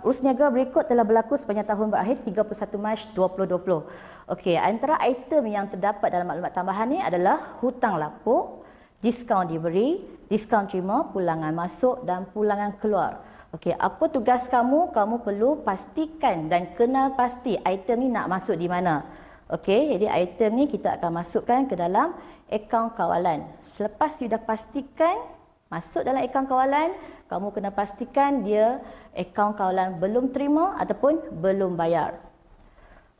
Speaker 1: urus niaga berikut telah berlaku sepanjang tahun berakhir 31 Mac 2020. Okey, antara item yang terdapat dalam maklumat tambahan ni adalah hutang lapuk, diskaun diberi, diskaun terima, pulangan masuk dan pulangan keluar. Okey, apa tugas kamu? Kamu perlu pastikan dan kenal pasti item ni nak masuk di mana. Okey, jadi item ni kita akan masukkan ke dalam akaun kawalan. Selepas sudah pastikan masuk dalam akaun kawalan, kamu kena pastikan dia akaun kawalan belum terima ataupun belum bayar.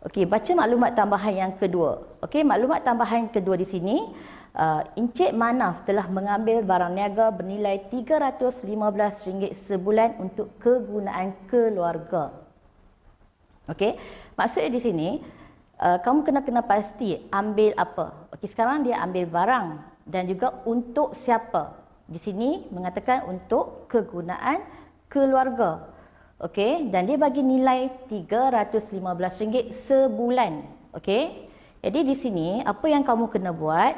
Speaker 1: Okey, baca maklumat tambahan yang kedua. Okey, maklumat tambahan kedua di sini, Encik Manaf telah mengambil barang niaga bernilai RM315 sebulan untuk kegunaan keluarga. Okey, maksudnya di sini kamu kena pasti ambil apa. Okey, sekarang dia ambil barang dan juga untuk siapa. Di sini mengatakan untuk kegunaan keluarga. Okey, dan dia bagi nilai RM315 sebulan. Okey. Jadi di sini apa yang kamu kena buat,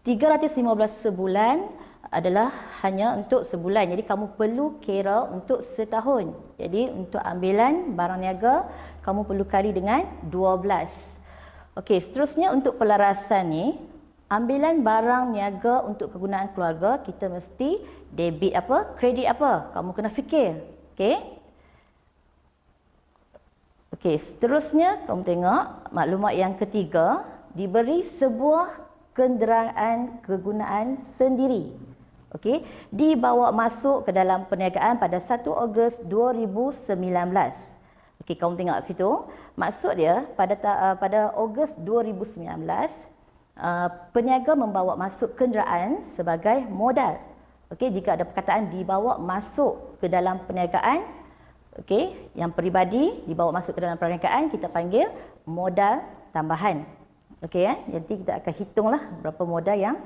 Speaker 1: 315 sebulan adalah hanya untuk sebulan. Jadi kamu perlu kira untuk setahun. Jadi untuk ambilan barang niaga kamu perlu kali dengan 12. Okey, seterusnya untuk pelarasan ni, ambilan barang niaga untuk kegunaan keluarga kita mesti debit apa, kredit apa. Kamu kena fikir. Okey. Okey, seterusnya kamu tengok maklumat yang ketiga, diberi sebuah kenderaan kegunaan sendiri. Okey, dibawa masuk ke dalam perniagaan pada 1 Ogos 2019. Okey, kamu tengok situ. Maksud dia pada Ogos 2019 peniaga membawa masuk kenderaan sebagai modal. Okey, jika ada perkataan dibawa masuk ke dalam perniagaan, okey, yang peribadi dibawa masuk ke dalam perniagaan kita panggil modal tambahan. Okey, jadi kita akan hitunglah berapa modal yang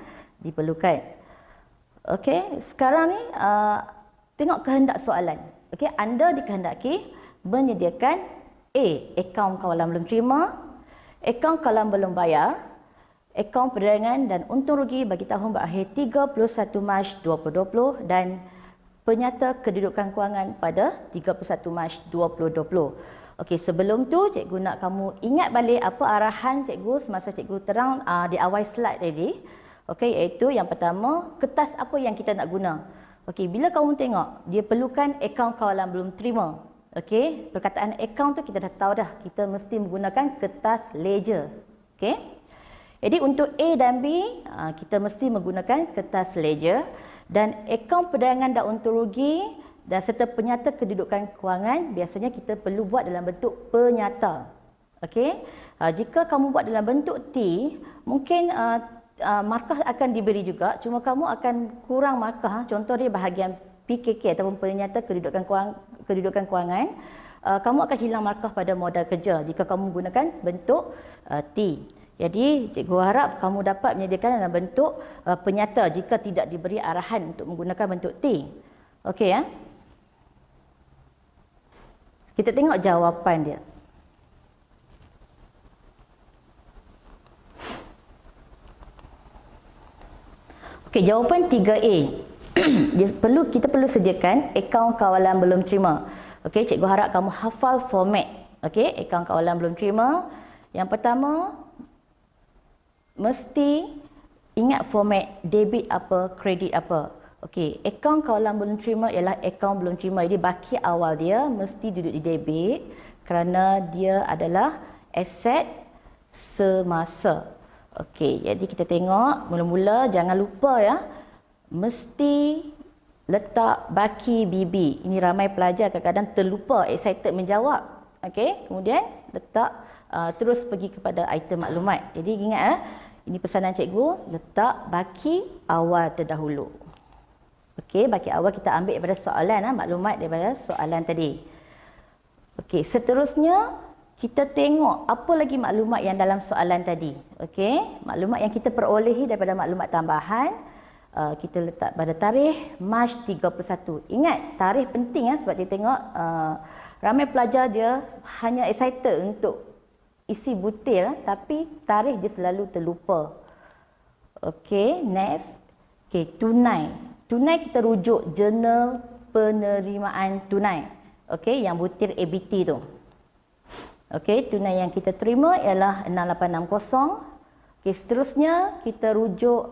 Speaker 1: diperlukan. Okey, sekarang ni tengok kehendak soalan. Okey, anda dikehendaki menyediakan A, akaun kawalan belum terima, akaun kawalan belum bayar, akaun perdagangan dan untung rugi bagi tahun berakhir 31 Mac 2020 dan penyata kedudukan kewangan pada 31 Mac 2020. Okey, sebelum tu cikgu nak kamu ingat balik apa arahan cikgu semasa cikgu terang di awal slide tadi. Okey, iaitu yang pertama, kertas apa yang kita nak guna. Okey, bila kamu tengok dia perlukan akaun kawalan belum terima. Okey, perkataan akaun tu kita dah tahu dah, kita mesti menggunakan kertas ledger. Okey. Jadi untuk A dan B, kita mesti menggunakan kertas ledger, dan akaun perdagangan dan untung rugi dan serta penyata kedudukan kewangan biasanya kita perlu buat dalam bentuk penyata. Okey. Jika kamu buat dalam bentuk T, mungkin markah akan diberi juga, cuma kamu akan kurang markah. Contoh dia bahagian PKK ataupun penyata kedudukan kewangan, kamu akan hilang markah pada modal kerja jika kamu menggunakan bentuk T. Jadi cikgu harap kamu dapat menyediakan dalam bentuk penyata jika tidak diberi arahan untuk menggunakan bentuk T. Okey ya. Kita tengok jawapan dia. Okey, jawapan 3A. Kita perlu sediakan akaun kawalan belum terima. Okey, cikgu harap kamu hafal format. Okey, akaun kawalan belum terima. Yang pertama, mesti ingat format debit apa, kredit apa. Okey, akaun kawalan belum terima ialah akaun belum terima. Jadi baki awal dia mesti duduk di debit kerana dia adalah aset semasa. Okey, jadi kita tengok mula-mula jangan lupa ya, mesti letak baki BB. Ini ramai pelajar kadang-kadang terlupa, excited menjawab. Okey, kemudian letak terus pergi kepada item maklumat. Jadi ingat ini pesanan cikgu, letak baki awal terdahulu. Okey, baki awal kita ambil daripada soalan, maklumat daripada soalan tadi. Okey, seterusnya kita tengok apa lagi maklumat yang dalam soalan tadi. Okey, maklumat yang kita perolehi daripada maklumat tambahan, kita letak pada tarikh Mac 31. Ingat, tarikh penting sebab kita tengok ramai pelajar dia hanya excited untuk isi butir tapi tarikh dia selalu terlupa. Okey, next. Okey, tunai. Tunai kita rujuk jurnal penerimaan tunai. Okey, yang butir ABT tu. Okey, tunai yang kita terima ialah 6860. Okey, seterusnya kita rujuk,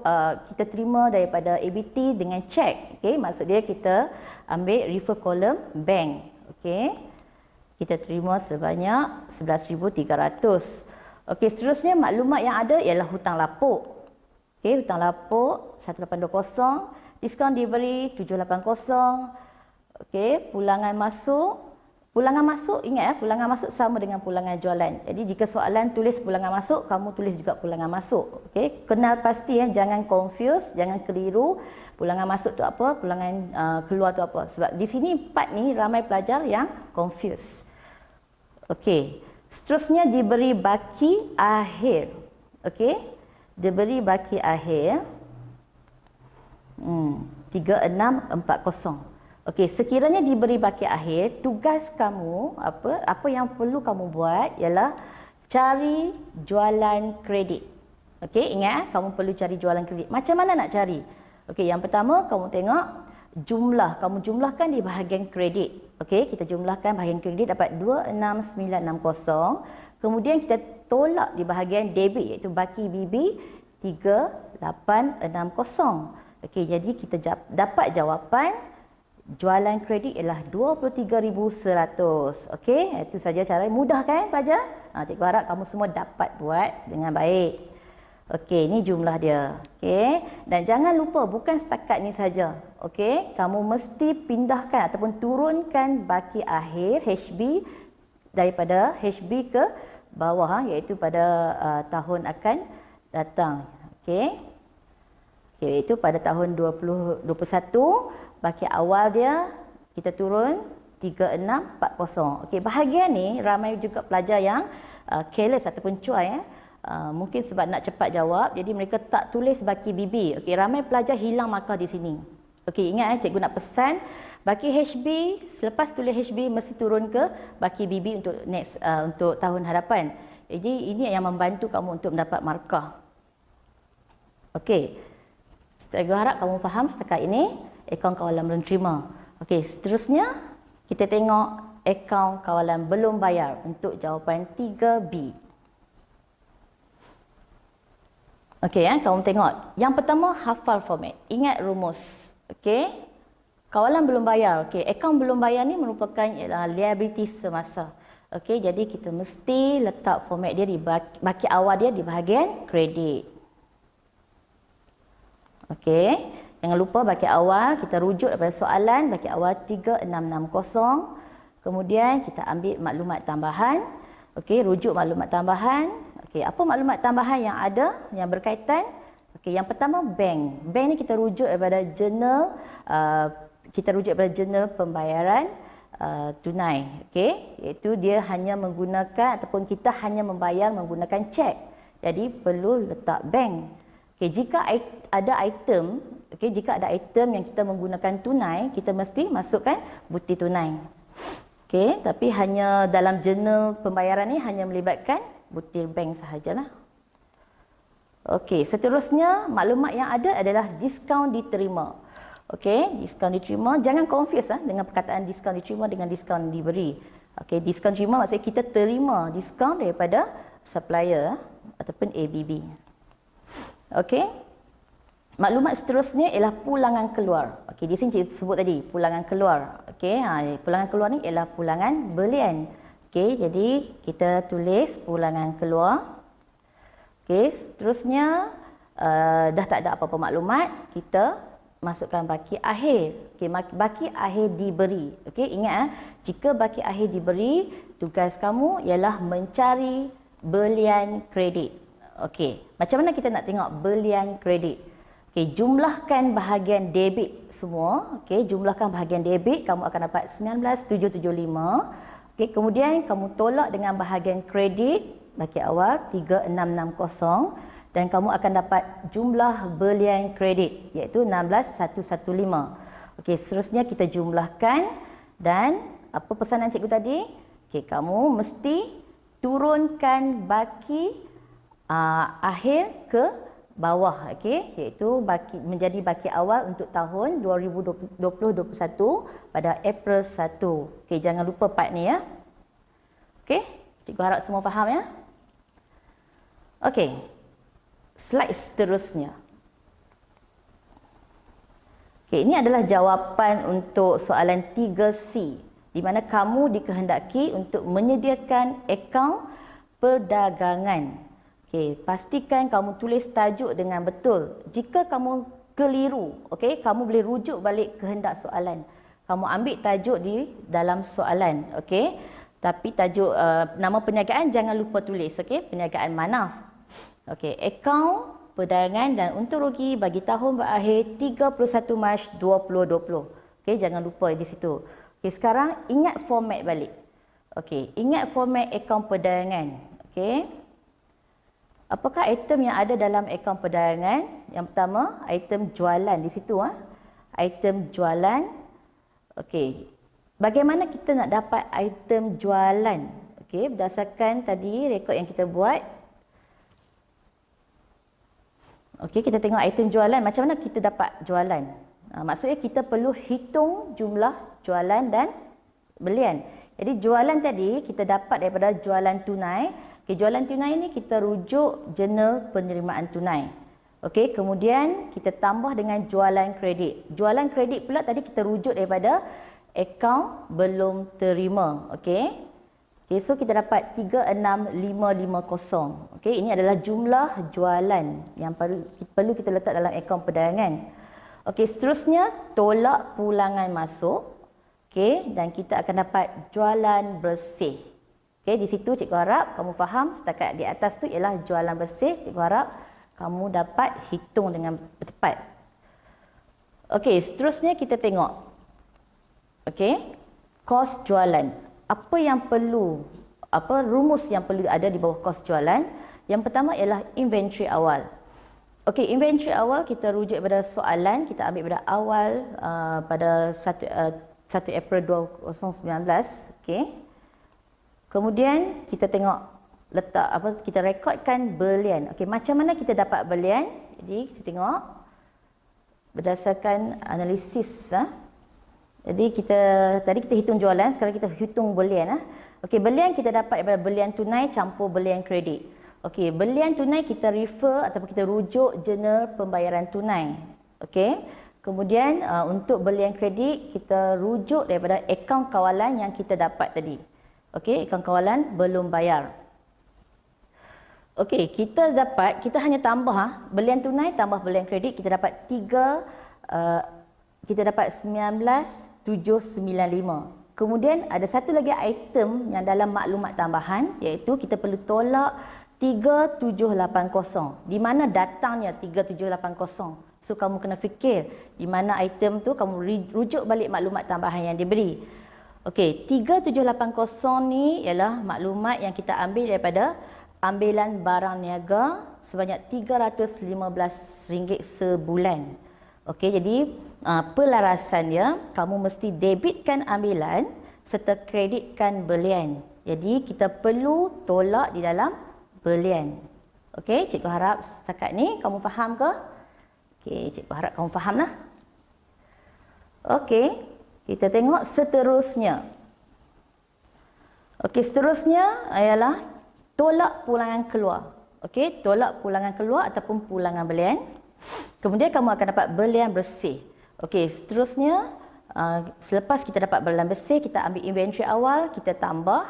Speaker 1: kita terima daripada ABT dengan cek. Okey, maksud dia kita ambil refer column bank. Okey, kita terima sebanyak 11,300. Okey, seterusnya maklumat yang ada ialah hutang lapuk. Okey, hutang lapuk 1820, diskaun diberi 780. Okey, pulangan masuk. Pulangan masuk, ingat pulangan masuk sama dengan pulangan jualan. Jadi jika soalan tulis pulangan masuk, kamu tulis juga pulangan masuk. Okey, kenal pasti jangan confuse, jangan keliru. Pulangan masuk tu apa, pulangan keluar tu apa. Sebab di sini part ni ramai pelajar yang confuse. Okey, seterusnya diberi baki akhir. Okey, diberi baki akhir 3640. Okey, sekiranya diberi baki akhir, tugas kamu apa yang perlu kamu buat ialah cari jualan kredit. Okey, ingat kamu perlu cari jualan kredit. Macam mana nak cari? Okey, yang pertama kamu tengok jumlah, kamu jumlahkan di bahagian kredit. Okey, kita jumlahkan bahagian kredit dapat 26960. Kemudian kita tolak di bahagian debit iaitu baki BB 3860. Okey, jadi kita dapat jawapan jualan kredit ialah 23,100. Okey, itu saja cara mudah kan pelajar? Cikgu harap kamu semua dapat buat dengan baik. Okey, ini jumlah dia. Okey, dan jangan lupa bukan setakat ni saja. Okey, kamu mesti pindahkan ataupun turunkan baki akhir HB daripada HB ke bawah iaitu pada tahun akan datang. Okey. Okay, itu pada tahun 2021 baki awal dia kita turun 3640. Okey, bahagian ni ramai juga pelajar yang careless ataupun cuai mungkin sebab nak cepat jawab jadi mereka tak tulis baki BB. Okey, ramai pelajar hilang markah di sini. Okey, ingat cikgu nak pesan baki HB selepas tulis HB mesti turun ke baki BB untuk next untuk tahun hadapan. Jadi ini yang membantu kamu untuk mendapat markah. Okey. Cikgu harap kamu faham setakat ini akaun kawalan belum terima. Okey, seterusnya kita tengok akaun kawalan belum bayar untuk jawapan 3B. Okey, kamu tengok. Yang pertama hafal format. Ingat rumus. Okey. Kawalan belum bayar. Okey, akaun belum bayar ni merupakan liability semasa. Okey, jadi kita mesti letak format dia di baki awal dia di bahagian kredit. Okey, jangan lupa baki awal kita rujuk daripada soalan baki awal 3660. Kemudian kita ambil maklumat tambahan. Okey, rujuk maklumat tambahan. Okey, apa maklumat tambahan yang ada yang berkaitan? Okey, yang pertama bank. Bank ni kita rujuk daripada jurnal pembayaran tunai. Okey, iaitu dia hanya menggunakan ataupun kita hanya membayar menggunakan cek. Jadi perlu letak bank. Okey, jika ada item yang kita menggunakan tunai, kita mesti masukkan bukti tunai. Okey, tapi hanya dalam jurnal pembayaran ni hanya melibatkan butir bank sahajalah. Okey, seterusnya maklumat yang ada adalah diskaun diterima. Okey, diskaun diterima, jangan confuse dengan perkataan diskaun diterima dengan diskaun diberi. Okey, diskaun terima maksudnya kita terima diskaun daripada supplier ataupun ABB. Okey. Maklumat seterusnya ialah pulangan keluar. Okey, di sini cikgu sebut tadi pulangan keluar. Okey, pulangan keluar ni ialah pulangan belian. Okey, jadi kita tulis pulangan keluar. Okey, seterusnya dah tak ada apa-apa maklumat, kita masukkan baki akhir. Okey, baki akhir diberi. Okey, ingat jika baki akhir diberi, tugas kamu ialah mencari belian kredit. Okey, macam mana kita nak tengok belian kredit? Okey, jumlahkan bahagian debit semua. Okey, jumlahkan bahagian debit, kamu akan dapat 19775. Okey, kemudian kamu tolak dengan bahagian kredit baki awal 3660 dan kamu akan dapat jumlah belian kredit iaitu 16115. Okey, seterusnya kita jumlahkan dan apa pesanan cikgu tadi? Okey, kamu mesti turunkan baki akhir ke bawah, okey, iaitu baki menjadi baki awal untuk tahun 2020-2021 pada April 1. Okey, jangan lupa part ni ya. Okey, cikgu harap semua faham ya. Okey, slide seterusnya. Okey, ini adalah jawapan untuk soalan 3C di mana kamu dikehendaki untuk menyediakan akaun perdagangan. Okey, pastikan kamu tulis tajuk dengan betul. Jika kamu keliru, okey, kamu boleh rujuk balik kehendak soalan. Kamu ambil tajuk di dalam soalan, okey. Tapi tajuk nama perniagaan jangan lupa tulis, okey, perniagaan manaf. Okey, akaun perdagangan dan untung rugi bagi tahun berakhir 31 Mac 2020. Okey, jangan lupa di situ. Okey, sekarang ingat format balik. Okey, ingat format akaun perdagangan. Okey. Apakah item yang ada dalam akaun perdagangan? Yang pertama, item jualan di situ Item jualan. Okey. Bagaimana kita nak dapat item jualan? Okey, berdasarkan tadi rekod yang kita buat. Okey, kita tengok item jualan. Macam mana kita dapat jualan? Maksudnya kita perlu hitung jumlah jualan dan belian. Jadi jualan tadi kita dapat daripada jualan tunai. Okey, jualan tunai ni kita rujuk jurnal penerimaan tunai. Okey, kemudian kita tambah dengan jualan kredit. Jualan kredit pula tadi kita rujuk daripada akaun belum terima. Okey. Okay, so kita dapat 36550. Okey, ini adalah jumlah jualan yang perlu kita letak dalam akaun perdagangan. Okey, seterusnya tolak pulangan masuk. Okey, dan kita akan dapat jualan bersih. Okey, di situ cikgu harap kamu faham setakat di atas tu ialah jualan bersih. Cikgu harap kamu dapat hitung dengan tepat. Okey, seterusnya kita tengok. Okey, kos jualan. Apa yang perlu, rumus yang perlu ada di bawah kos jualan? Yang pertama ialah inventory awal. Okey, inventory awal kita rujuk pada soalan, kita ambil pada awal pada 1 April 2019. Okey. Kemudian kita tengok letak kita rekodkan belian. Okey, macam mana kita dapat belian? Jadi kita tengok berdasarkan analisis Jadi tadi kita hitung jualan, sekarang kita hitung belian. Okey, belian kita dapat daripada belian tunai campur belian kredit. Okey, belian tunai kita refer ataupun kita rujuk jurnal pembayaran tunai. Okey. Kemudian untuk belian kredit kita rujuk daripada akaun kawalan yang kita dapat tadi. Okey, akaun kawalan belum bayar. Okey, kita hanya tambah belian tunai tambah belian kredit, kita dapat 19,795. Kemudian ada satu lagi item yang dalam maklumat tambahan iaitu kita perlu tolak 3780. Di mana datangnya 3780? So kamu kena fikir di mana item tu, kamu rujuk balik maklumat tambahan yang diberi. Okey, 3780 ni ialah maklumat yang kita ambil daripada ambilan barang niaga sebanyak RM315 sebulan. Okey, jadi pelarasannya kamu mesti debitkan ambilan serta kreditkan belian. Jadi kita perlu tolak di dalam belian. Okey, cikgu harap setakat ni kamu faham ke? Okey, cikgu harap kamu faham lah. Okey, kita tengok seterusnya. Okey, seterusnya ialah tolak pulangan keluar. Okey, tolak pulangan keluar ataupun pulangan belian. Kemudian kamu akan dapat belian bersih. Okey, seterusnya selepas kita dapat belian bersih, kita ambil inventory awal, kita tambah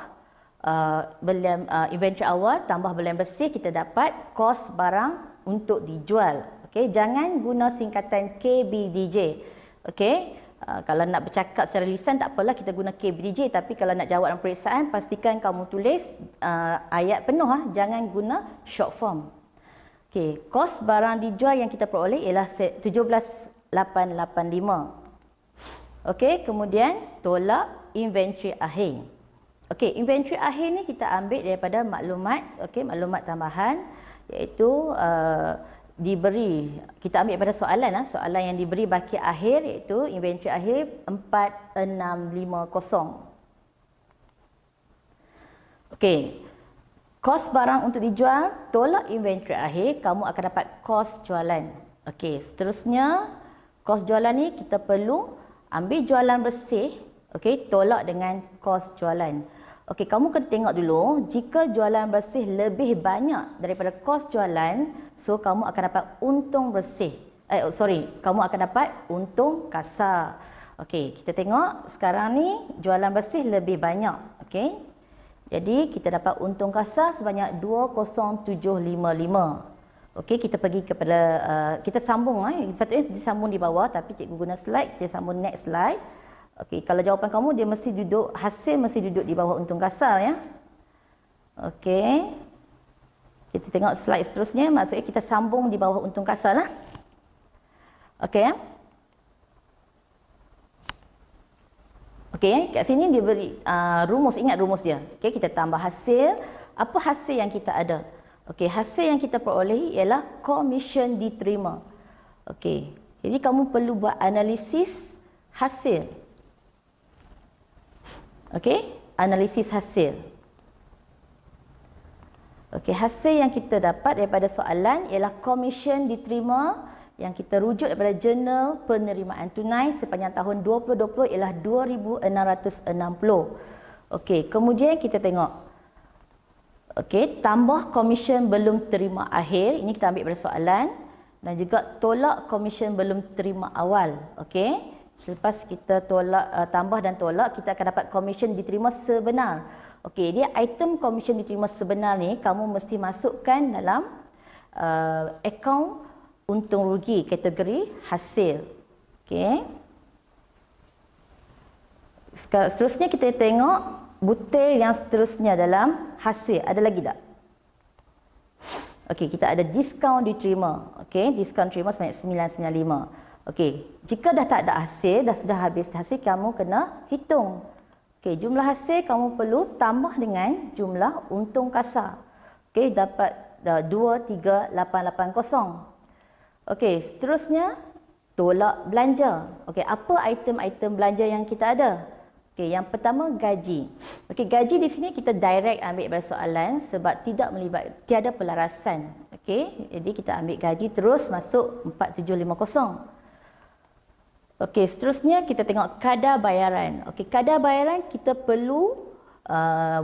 Speaker 1: belian inventory awal tambah belian bersih, kita dapat kos barang untuk dijual. Okey, jangan guna singkatan KBDJ. Okey, kalau nak bercakap secara lisan tak apalah kita guna KBDJ, tapi kalau nak jawab dalam peperiksaan pastikan kamu tulis ayat penuh, jangan guna short form. Okey, kos barang dijual yang kita peroleh ialah 17,885. Okey, kemudian tolak inventory akhir. Okey, inventory akhir ni kita ambil daripada maklumat, okey, maklumat tambahan iaitu diberi, kita ambil daripada soalan yang diberi bahagian akhir iaitu inventory akhir 4650. Okey, kos barang untuk dijual, tolak inventory akhir, kamu akan dapat kos jualan. Okey, seterusnya kos jualan ni kita perlu ambil jualan bersih, okey, tolak dengan kos jualan. Okey, kamu kena tengok dulu, jika jualan bersih lebih banyak daripada kos jualan, so kamu akan dapat untung bersih. Kamu akan dapat untung kasar. Okey, kita tengok sekarang ni jualan bersih lebih banyak, okey. Jadi kita dapat untung kasar sebanyak 20755. Okey, kita pergi kepada kita sambung, sepatutnya disambung di bawah tapi cikgu guna slide, dia sambung next slide. Okey, kalau jawapan kamu dia mesti duduk, hasil mesti duduk di bawah untung kasar ya. Okey. Kita tengok slide seterusnya, maksudnya kita sambung di bawah untung kasar lah. Okey ya. Okey, kat sini dia beri rumus, ingat rumus dia. Okey, kita tambah hasil. Apa hasil yang kita ada? Okey, hasil yang kita peroleh ialah komisen diterima. Okey, jadi kamu perlu buat analisis hasil. Okey, analisis hasil. Okey, hasil yang kita dapat daripada soalan ialah komisen diterima yang kita rujuk daripada jurnal penerimaan tunai sepanjang tahun 2020 ialah 2660. Okey, kemudian kita tengok. Okey, tambah komisen belum terima akhir, ini kita ambil daripada soalan, dan juga tolak komisen belum terima awal. Okey. Selepas kita tolak, tambah dan tolak, kita akan dapat komisen diterima sebenar. Okey, dia item komisen diterima sebenar ni kamu mesti masukkan dalam akaun untung rugi kategori hasil. Okey. Seterusnya kita tengok butir yang seterusnya dalam hasil. Ada lagi tak? Okey, kita ada diskaun diterima. Okey, diskaun diterima sebanyak 995. Okey, jika dah tak ada hasil, dah sudah habis hasil, kamu kena hitung. Okey, jumlah hasil kamu perlu tambah dengan jumlah untung kasar. Okey, dapat 23880. Okey, seterusnya tolak belanja. Okey, apa item-item belanja yang kita ada? Okey, yang pertama gaji. Okey, gaji di sini kita direct ambil daripada soalan sebab tiada pelarasan. Okey, jadi kita ambil gaji terus masuk 4750. Okey, seterusnya kita tengok kadar bayaran. Okey, kadar bayaran kita perlu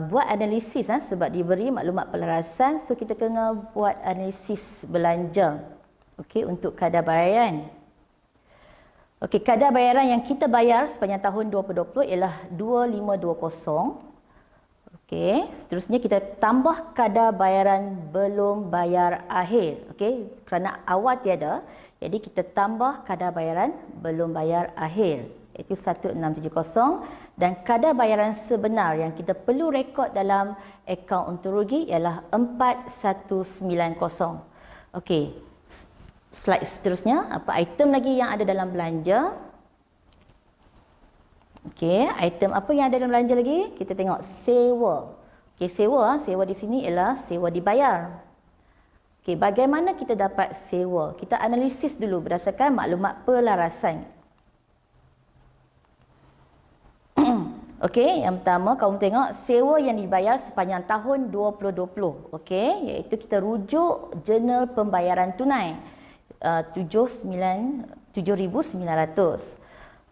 Speaker 1: buat analisis sebab diberi maklumat pelarasan, so kita kena buat analisis belanja. Okey, untuk kadar bayaran. Okey, kadar bayaran yang kita bayar sepanjang tahun 2020 ialah 2520. Okey, seterusnya kita tambah kadar bayaran belum bayar akhir. Okey, kerana awal tiada, jadi kita tambah kadar bayaran belum bayar akhir iaitu 1670, dan kadar bayaran sebenar yang kita perlu rekod dalam akaun untung rugi ialah 4190. Okey. Slide seterusnya, apa item lagi yang ada dalam belanja? Okey, item apa yang ada dalam belanja lagi? Kita tengok sewa. Okey, sewa di sini ialah sewa dibayar. Okey, bagaimana kita dapat sewa? Kita analisis dulu berdasarkan maklumat pelarasan. Okey, yang pertama kamu tengok sewa yang dibayar sepanjang tahun 2020. Okey, iaitu kita rujuk jurnal pembayaran tunai 7,900.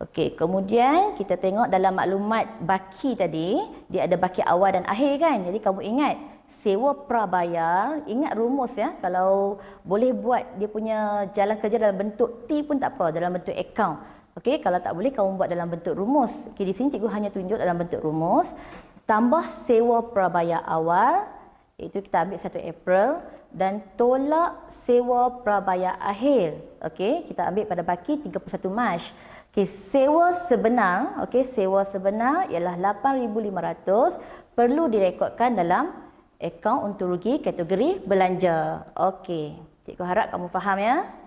Speaker 1: Okey, kemudian kita tengok dalam maklumat baki tadi, dia ada baki awal dan akhir kan. Jadi kamu ingat sewa prabayar, ingat rumus ya. Kalau boleh buat dia punya jalan kerja dalam bentuk T pun tak apa, dalam bentuk akaun. Okey, kalau tak boleh kamu buat dalam bentuk rumus. Okey, di sini cikgu hanya tunjuk dalam bentuk rumus. Tambah sewa prabayar awal, iaitu kita ambil 1 April dan tolak sewa prabayar akhir. Okey, kita ambil pada baki 31 Mac. Okey, sewa sebenar, okey, sewa sebenar ialah 8,500 perlu direkodkan dalam akaun untung rugi kategori belanja. Okey, cikgu harap kamu faham ya.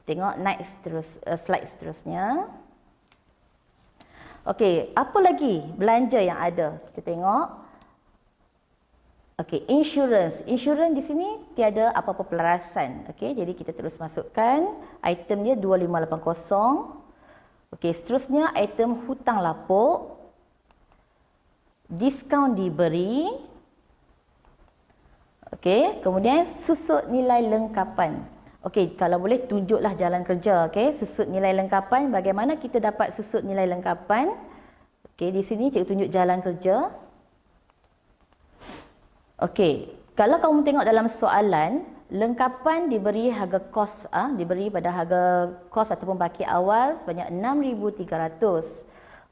Speaker 1: Tengok next slide seterusnya. Okey, apa lagi belanja yang ada? Kita tengok. Okey, insurans. Insurans di sini tiada apa-apa pelarasan. Okey, jadi kita terus masukkan item dia 2580. Okey, seterusnya item hutang lapuk. Diskaun diberi. Okey, kemudian susut nilai lengkapan. Okey, kalau boleh tunjuklah jalan kerja. Okey, susut nilai lengkapan. Bagaimana kita dapat susut nilai lengkapan? Okey, di sini cikgu tunjuk jalan kerja. Okey, kalau kamu tengok dalam soalan, lengkapan diberi harga kos, diberi pada harga kos ataupun baki awal sebanyak 6,300.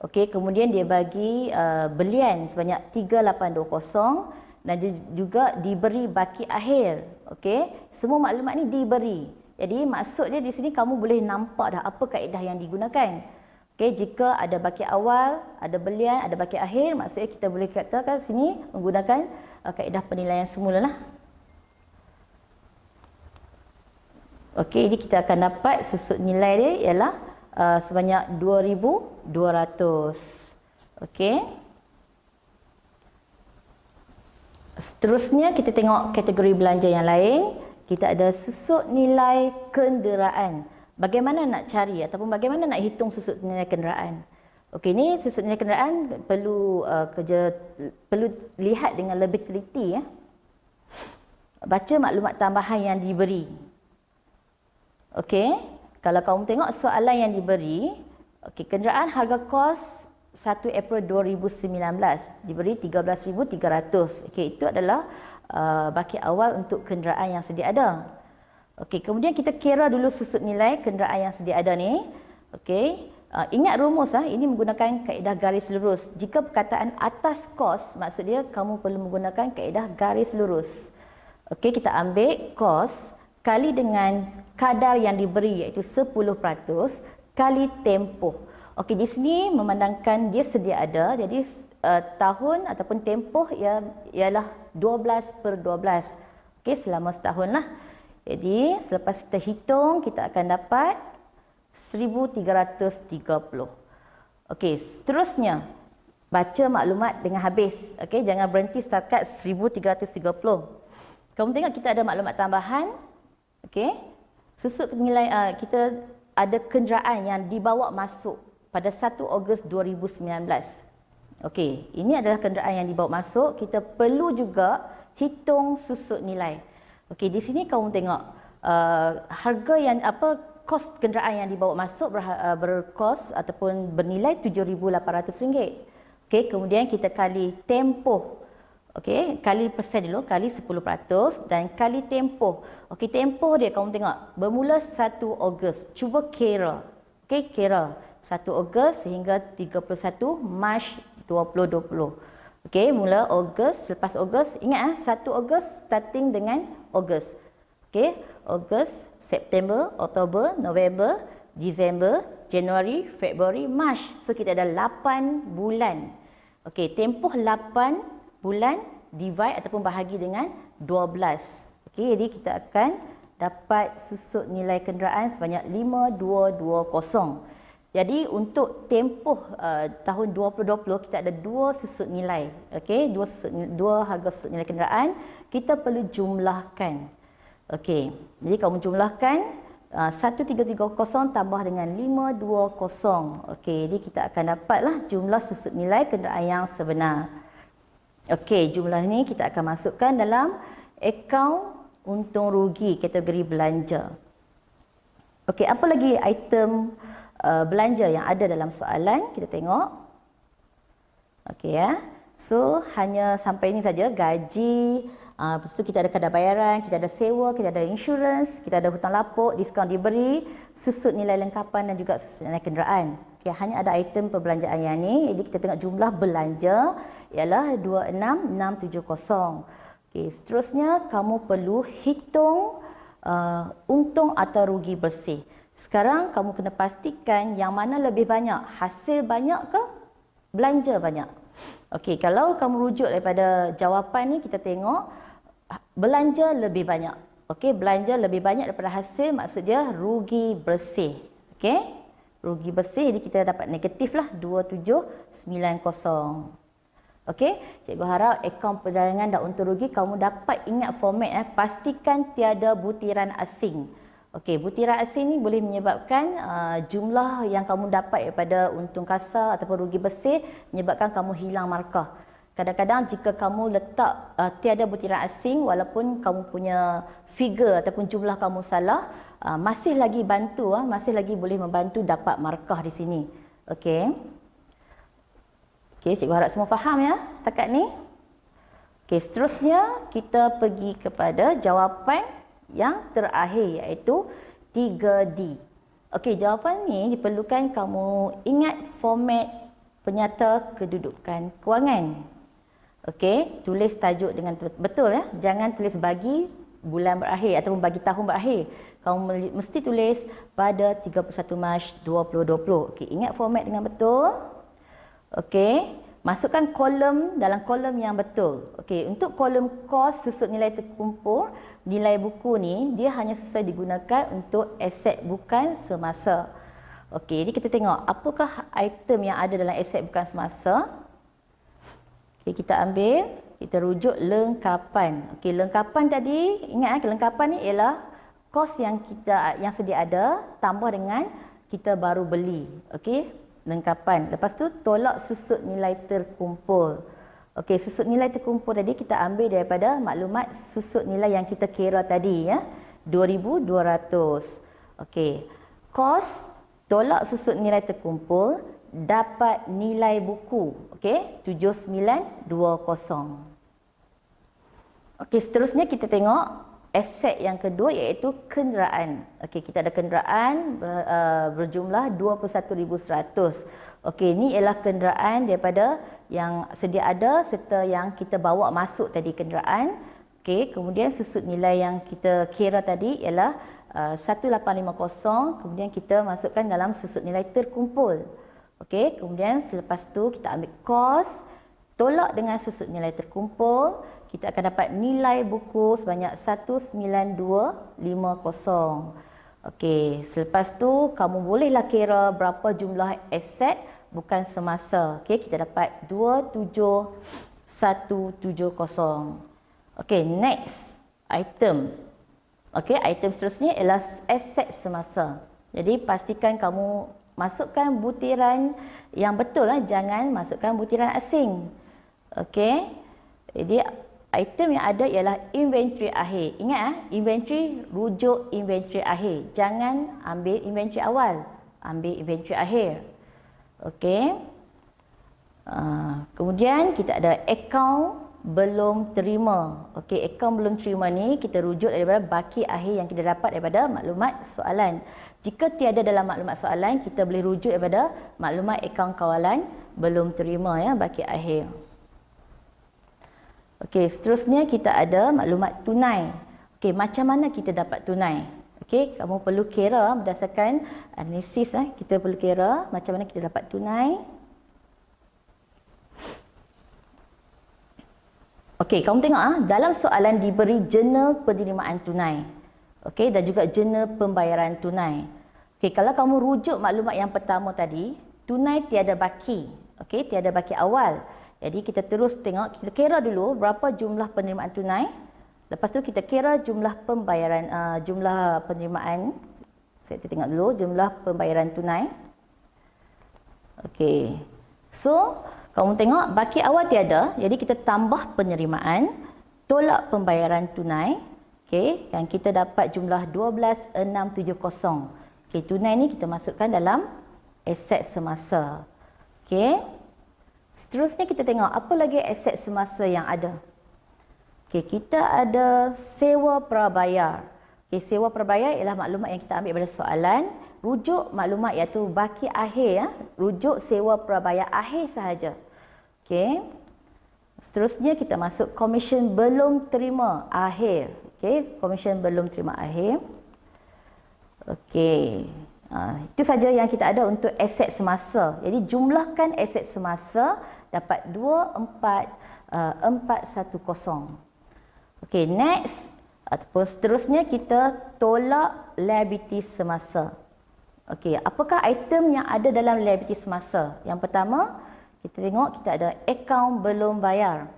Speaker 1: Okey, kemudian dia bagi belian sebanyak 3,820 dan juga diberi baki akhir. Okey, semua maklumat ni diberi. Jadi maksud dia di sini kamu boleh nampak dah apa kaedah yang digunakan. Okey, jika ada baki awal, ada belian, ada baki akhir, maksudnya kita boleh katakan sini menggunakan kaedah penilaian semula lah. Okey, jadi kita akan dapat susut nilai dia ialah sebanyak 2,200. Okey. Seterusnya kita tengok kategori belanja yang lain. Kita ada susut nilai kenderaan. Bagaimana nak cari ataupun bagaimana nak hitung susut nilai kenderaan? Okey, ni susut nilai kenderaan perlu perlu lihat dengan lebih teliti ya. Baca maklumat tambahan yang diberi. Okey, kalau kamu tengok soalan yang diberi, okey, kenderaan harga kos 1 April 2019 diberi 13,300. Okey, itu adalah baki awal untuk kenderaan yang sedia ada. Okey, kemudian kita kira dulu susut nilai kenderaan yang sedia ada ni. Okey, ingat rumus ini menggunakan kaedah garis lurus. Jika perkataan atas kos, maksud dia kamu perlu menggunakan kaedah garis lurus. Okey, kita ambil kos kali dengan kadar yang diberi iaitu 10% kali tempoh. Okey, di sini memandangkan dia sedia ada, jadi tahun ataupun tempoh ialah 12/12. Okey, selama setahun lah. Jadi selepas kita hitung, kita akan dapat 1,330. Okey, seterusnya baca maklumat dengan habis. Okey, jangan berhenti setakat 1,330. Kamu tengok kita ada maklumat tambahan. Okey, susut nilai kita ada kenderaan yang dibawa masuk pada 1 Ogos 2019. Okey, ini adalah kenderaan yang dibawa masuk. Kita perlu juga hitung susut nilai. Okey, di sini kamu tengok harga yang kos kenderaan yang dibawa masuk berkos ataupun bernilai RM7,800. Okey, kemudian kita kali tempoh. Okey, kali persen dulu, kali 10% dan kali tempoh. Okey, tempoh dia kamu tengok bermula 1 Ogos. Cuba kira. Okey, kira 1 Ogos sehingga 31 Mac 2020. Okey, mula Ogos, lepas Ogos, ingat 1 Ogos starting dengan Ogos. Okey, Ogos, September, Oktober, November, Disember, Januari, Februari, Mac. So kita ada 8 bulan. Okey, tempoh 8 bulan divide ataupun bahagi dengan 12. Okey, jadi kita akan dapat susut nilai kenderaan sebanyak 5,220. Jadi untuk tempoh tahun 2020 kita ada 2 susut nilai. Okey, 2 harga susut nilai kenderaan kita perlu jumlahkan. Okey, jadi kamu jumlahkan 1330 tambah dengan 520. Okey, jadi kita akan dapatlah jumlah susut nilai kenderaan yang sebenar. Okey, jumlah ni kita akan masukkan dalam akaun untung rugi kategori belanja. Okey, apa lagi item belanja yang ada dalam soalan? Kita tengok. Okey ya. So, hanya sampai ini saja, gaji, lepas tu kita ada kadar bayaran, kita ada sewa, kita ada insurans, kita ada hutang lapuk, diskaun diberi, susut nilai lengkapan dan juga susut nilai kenderaan. Okay, hanya ada item perbelanjaan yang ni, jadi kita tengok jumlah belanja ialah 26670. Okay, seterusnya kamu perlu hitung untung atau rugi bersih. Sekarang kamu kena pastikan yang mana lebih banyak, hasil banyak ke belanja banyak. Okey, kalau kamu rujuk daripada jawapan ni, kita tengok belanja lebih banyak. Okey, belanja lebih banyak daripada hasil, maksud dia rugi bersih. Okey, rugi bersih, jadi kita dapat negatif lah 2790. Okey, cikgu harap akaun perdagangan dan untung rugi kamu dapat ingat format. Pastikan tiada butiran asing. Okey, butiran asing ni boleh menyebabkan jumlah yang kamu dapat daripada untung kasar ataupun rugi bersih menyebabkan kamu hilang markah. Kadang-kadang jika kamu letak tiada butiran asing walaupun kamu punya figure ataupun jumlah kamu salah, masih lagi bantu, masih lagi boleh membantu dapat markah di sini. Okey. Okey, cikgu harap semua faham ya setakat ni. Okey, seterusnya kita pergi kepada jawapan yang terakhir iaitu 3D. Okey, jawapan ni diperlukan kamu ingat format penyata kedudukan kewangan. Okey, tulis tajuk dengan betul ya. Jangan tulis bagi bulan berakhir ataupun bagi tahun berakhir. Kamu mesti tulis pada 31 Mac 2020. Okey, ingat format dengan betul. Okey. Masukkan kolom dalam kolom yang betul. Okey, untuk kolom kos susut nilai terkumpul, nilai buku ni dia hanya sesuai digunakan untuk aset bukan semasa. Okey, jadi kita tengok apakah item yang ada dalam aset bukan semasa. Okey, kita ambil, kita rujuk lengkapan. Okey, lengkapan tadi, ingat kelengkapan ni ialah kos yang sedia ada tambah dengan kita baru beli. Okey, lengkapan. Lepas tu tolak susut nilai terkumpul. Okey, susut nilai terkumpul tadi kita ambil daripada maklumat susut nilai yang kita kira tadi ya, 2200. Okey. Kos tolak susut nilai terkumpul dapat nilai buku. Okey, 7920. Okey, seterusnya kita tengok aset yang kedua iaitu kenderaan. Okey, kita ada kenderaan berjumlah 21,100. Okey, ini ialah kenderaan daripada yang sedia ada serta yang kita bawa masuk tadi kenderaan. Okey, kemudian susut nilai yang kita kira tadi ialah 1850, kemudian kita masukkan dalam susut nilai terkumpul. Okey, kemudian selepas tu kita ambil kos, tolak dengan susut nilai terkumpul, kita akan dapat nilai buku sebanyak 19250. Okey, selepas tu kamu bolehlah kira berapa jumlah aset bukan semasa. Okey, kita dapat 27170. Okey, next item. Okey, item seterusnya ialah aset semasa. Jadi pastikan kamu masukkan butiran yang betul jangan masukkan butiran asing. Okey. Jadi item yang ada ialah inventory akhir. Ingat inventory rujuk inventory akhir. Jangan ambil inventory awal. Ambil inventory akhir. Okey. Kemudian kita ada akaun belum terima. Okey, akaun belum terima ni kita rujuk daripada baki akhir yang kita dapat daripada maklumat soalan. Jika tiada dalam maklumat soalan, kita boleh rujuk daripada maklumat akaun kawalan belum terima ya, baki akhir. Okey, seterusnya kita ada maklumat tunai. Okey, macam mana kita dapat tunai? Okey, kamu perlu kira berdasarkan analisis kita perlu kira macam mana kita dapat tunai. Okey, kamu tengok dalam soalan diberi jurnal penerimaan tunai. Okey, dan juga jurnal pembayaran tunai. Okey, kalau kamu rujuk maklumat yang pertama tadi, tunai tiada baki. Okey, tiada baki awal. Jadi kita terus tengok, kita kira dulu berapa jumlah penerimaan tunai. Lepas tu kita kira jumlah pembayaran, jumlah penerimaan Kita tengok dulu jumlah pembayaran tunai. Okey. So, kamu tengok baki awal tiada, jadi kita tambah penerimaan, tolak pembayaran tunai. Okey, dan kita dapat jumlah 12,670. Okey, tunai ni kita masukkan dalam aset semasa. Okey. Seterusnya kita tengok apa lagi aset semasa yang ada. Okey, kita ada sewa prabayar. Okey, sewa prabayar ialah maklumat yang kita ambil pada soalan. Rujuk maklumat iaitu baki akhir, ya. Rujuk sewa prabayar akhir sahaja. Okey. Seterusnya kita masuk komisen belum terima akhir. Okey, komisen belum terima akhir. Okey. Itu saja yang kita ada untuk aset semasa. Jadi jumlahkan aset semasa dapat 24,410. Okey, next ataupun seterusnya kita tolak liability semasa. Okey, apakah item yang ada dalam liability semasa? Yang pertama, kita tengok kita ada akaun belum bayar.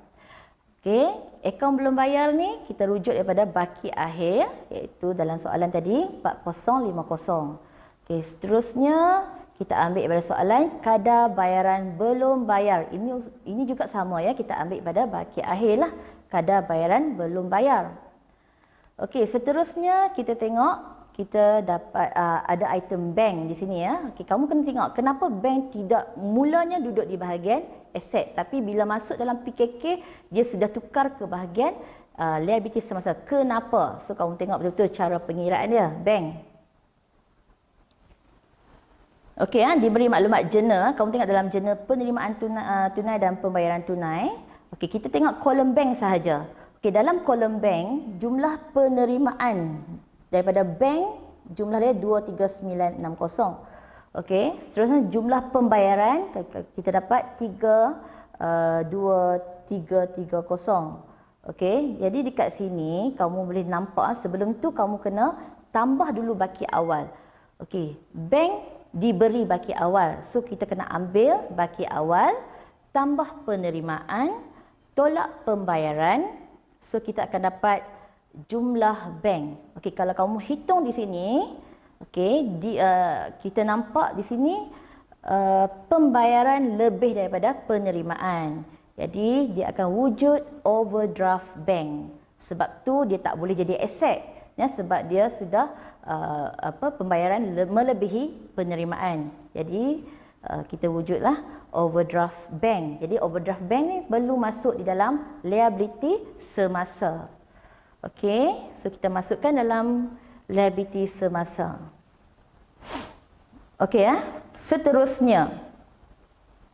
Speaker 1: Okey, akaun belum bayar ni kita rujuk daripada baki akhir, iaitu dalam soalan tadi 4050. Okey, seterusnya kita ambil pada soalan kadar bayaran belum bayar. Ini juga sama, ya, kita ambil pada baki akhir lah, kadar bayaran belum bayar. Okey, seterusnya kita tengok kita dapat ada item bank di sini, ya. Okey, kamu kena tengok kenapa bank tidak mulanya duduk di bahagian aset, tapi bila masuk dalam PKK dia sudah tukar ke bahagian liability semasa. Kenapa? So kamu tengok betul-betul cara pengiraan dia, bank. Okey, diberi maklumat jurnal. Kamu tengok dalam jurnal penerimaan tunai dan pembayaran tunai. Okey, kita tengok kolom bank sahaja. Okey, dalam kolom bank, jumlah penerimaan daripada bank jumlah dia 23960. Okey, seterusnya jumlah pembayaran kita dapat 2330. Okey, jadi dekat sini kamu boleh nampak sebelum tu kamu kena tambah dulu baki awal. Okey, bank diberi baki awal. So kita kena ambil baki awal, tambah penerimaan, tolak pembayaran. So kita akan dapat jumlah bank. Okey, kalau kamu hitung di sini, okey, kita nampak di sini pembayaran lebih daripada penerimaan. Jadi dia akan wujud overdraft bank. Sebab tu dia tak boleh jadi aset, ya, sebab dia sudah pembayaran melebihi penerimaan. Jadi kita wujudlah overdraft bank. Jadi overdraft bank ni perlu masuk di dalam liability semasa. Okey, so kita masukkan dalam liability semasa. Okey, seterusnya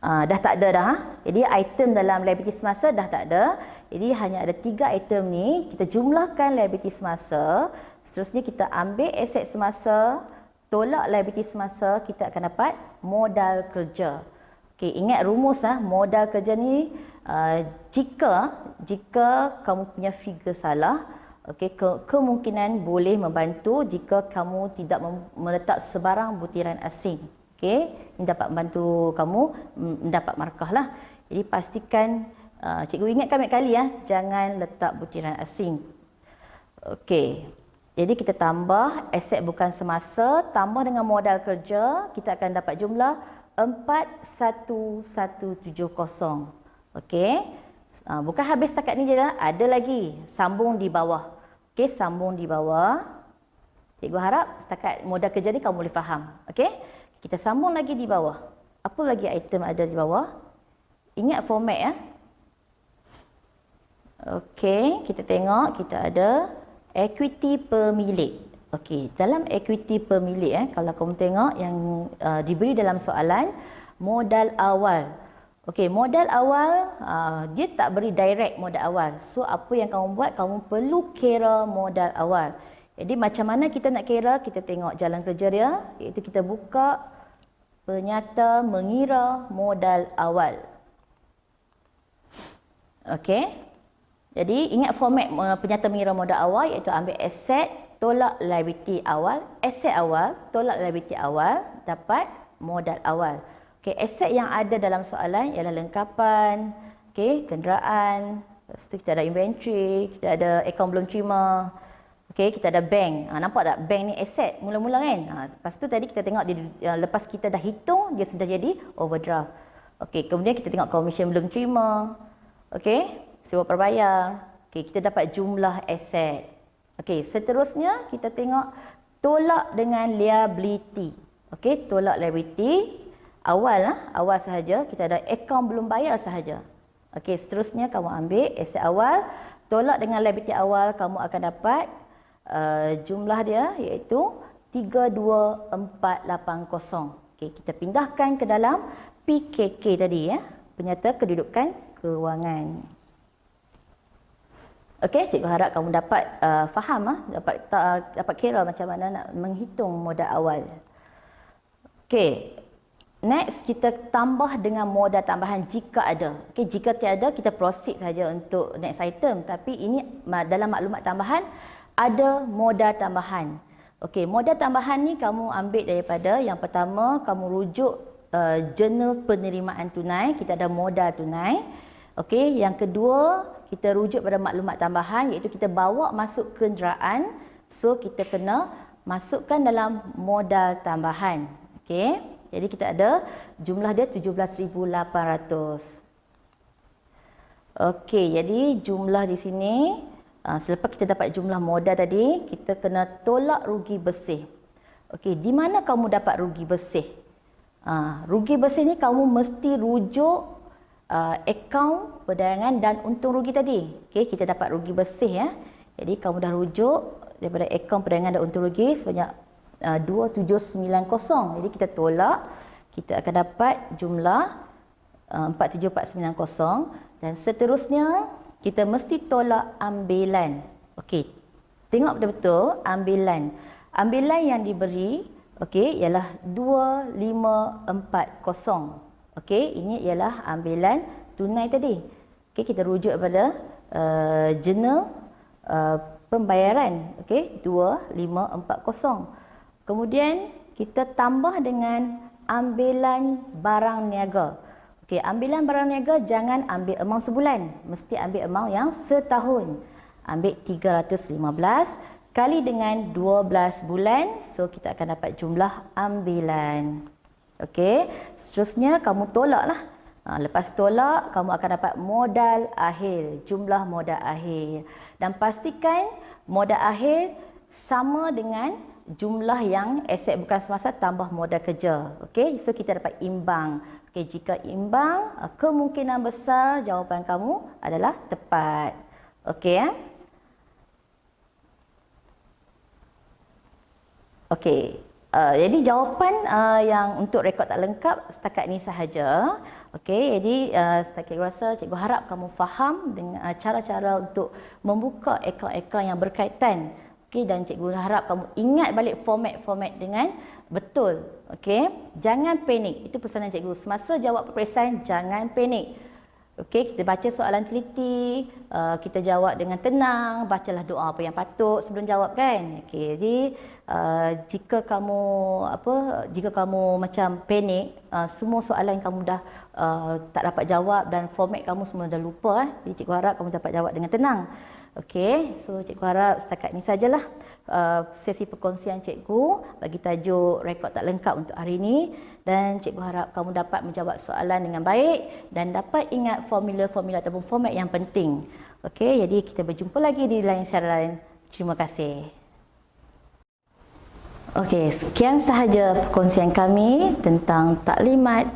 Speaker 1: dah tak ada dah. Jadi item dalam liability semasa dah tak ada. Jadi hanya ada 3 item ni. Kita jumlahkan liability semasa. Seterusnya kita ambil aset semasa, tolak liability semasa, kita akan dapat modal kerja. Okey, ingat rumus modal kerja ni jika kamu punya figure salah, okey, kemungkinan boleh membantu jika kamu tidak meletak sebarang butiran asing. Okey, ini dapat membantu kamu mendapat markah lah. Jadi pastikan cikgu ingatkan banyak kali, jangan letak butiran asing. Okey. Jadi kita tambah aset bukan semasa, tambah dengan modal kerja, kita akan dapat jumlah 41170. Okey. Bukan habis setakat ni je dah, ada lagi. Sambung di bawah. Okey, sambung di bawah. Cikgu harap setakat modal kerja ni kamu boleh faham. Okey. Kita sambung lagi di bawah. Apa lagi item ada di bawah? Ingat format, ya. Okey, kita tengok kita ada equity pemilik. Okey, dalam equity pemilik, kalau kamu tengok yang diberi dalam soalan, modal awal. Okey, modal awal dia tak beri direct modal awal. So apa yang kamu buat, kamu perlu kira modal awal. Jadi macam mana kita nak kira? Kita tengok jalan kerja dia, iaitu kita buka penyata mengira modal awal. Okey. Jadi ingat format penyata mengira modal awal, iaitu ambil aset, tolak liability awal, aset awal, tolak liability awal, dapat modal awal. Okey, aset yang ada dalam soalan ialah lengkapan, okey, kenderaan, lepas tu kita ada inventory, kita ada akaun belum terima. Okey, kita ada bank. Nampak tak? Bank ni aset mula-mula kan? Lepas tu tadi kita tengok lepas kita dah hitung, dia sudah jadi overdraft. Okey, kemudian kita tengok komisen belum terima. Okey, sewa perbayar. Okey, kita dapat jumlah aset. Okey, seterusnya kita tengok tolak dengan liability. Okey, tolak liability awal sahaja kita ada akaun belum bayar sahaja. Okey, seterusnya kamu ambil aset awal, tolak dengan liability awal, kamu akan dapat jumlah dia iaitu 32480. Okey, kita pindahkan ke dalam PKK tadi ya, penyata kedudukan kewangan. Okey, cikgu harap kamu dapat faham dapat kira macam mana nak menghitung modal awal. Okey. Next, kita tambah dengan modal tambahan jika ada. Okay, jika tiada, kita proceed saja untuk next item. Tapi ini dalam maklumat tambahan, ada modal tambahan. Okay, modal tambahan ni kamu ambil daripada yang pertama, kamu rujuk jurnal penerimaan tunai. Kita ada modal tunai. Okay, yang kedua, kita rujuk pada maklumat tambahan, iaitu kita bawa masuk kenderaan. So, kita kena masukkan dalam modal tambahan. Okay. Jadi kita ada jumlah dia 17,800. Okey, jadi jumlah di sini selepas kita dapat jumlah modal tadi, kita kena tolak rugi bersih. Okey, di mana kamu dapat rugi bersih? Rugi bersih ni kamu mesti rujuk akaun perdagangan dan untung rugi tadi. Okey, kita dapat rugi bersih ya. Jadi kamu dah rujuk daripada akaun perdagangan dan untung rugi sebanyak 2790. Jadi kita tolak, kita akan dapat jumlah 47490 dan seterusnya kita mesti tolak ambilan. Okey. Tengok betul-betul ambilan. Ambilan yang diberi okey ialah 2540. Okey, ini ialah ambilan tunai tadi. Okey, kita rujuk kepada jurnal pembayaran. Okey, 2540. Kemudian kita tambah dengan ambilan barang niaga. Okey, ambilan barang niaga jangan ambil amount sebulan, mesti ambil amount yang setahun. Ambil 315 kali dengan 12 bulan, so kita akan dapat jumlah ambilan. Okey, seterusnya kamu tolaklah. Lepas tolak, kamu akan dapat modal akhir, jumlah modal akhir. Dan pastikan modal akhir sama dengan jumlah yang aset bukan semasa tambah modal kerja. Okey, so kita dapat imbang. Okey, jika imbang, kemungkinan besar jawapan kamu adalah tepat. Okey ya. Okey. Jadi jawapan yang untuk rekod tak lengkap setakat ini sahaja. Okey, jadi setakat rasa cikgu harap kamu faham dengan cara-cara untuk membuka akaun-akaun yang berkaitan. Okey, dan cikgu harap kamu ingat balik format-format dengan betul. Okey, jangan panik. Itu pesanan cikgu. Semasa jawab peperiksaan, jangan panik. Okey, kita baca soalan teliti, kita jawab dengan tenang, bacalah doa apa yang patut sebelum jawab kan. Okey, jadi jika kamu macam panik, semua soalan kamu dah tak dapat jawab dan format kamu semua dah lupa, jadi cikgu harap kamu dapat jawab dengan tenang. Okey, so cikgu harap setakat ini sajalah sesi perkongsian cikgu bagi tajuk rekod tak lengkap untuk hari ini, dan cikgu harap kamu dapat menjawab soalan dengan baik dan dapat ingat formula-formula ataupun format yang penting. Okey, jadi kita berjumpa lagi di lain siaran. Terima kasih. Okey, sekian sahaja perkongsian kami tentang taklimat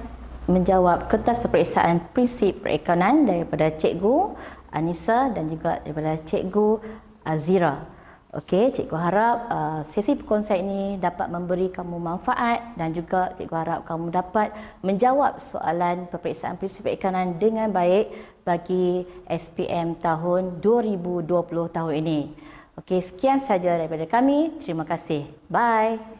Speaker 1: menjawab kertas peperiksaan prinsip perakaunan daripada cikgu Anissa dan juga daripada cikgu Azira. Okey, cikgu harap sesi perkongsian ini dapat memberi kamu manfaat dan juga cikgu harap kamu dapat menjawab soalan peperiksaan prinsip perakaunan dengan baik bagi SPM tahun 2020 tahun ini. Okey, sekian sahaja daripada kami. Terima kasih. Bye.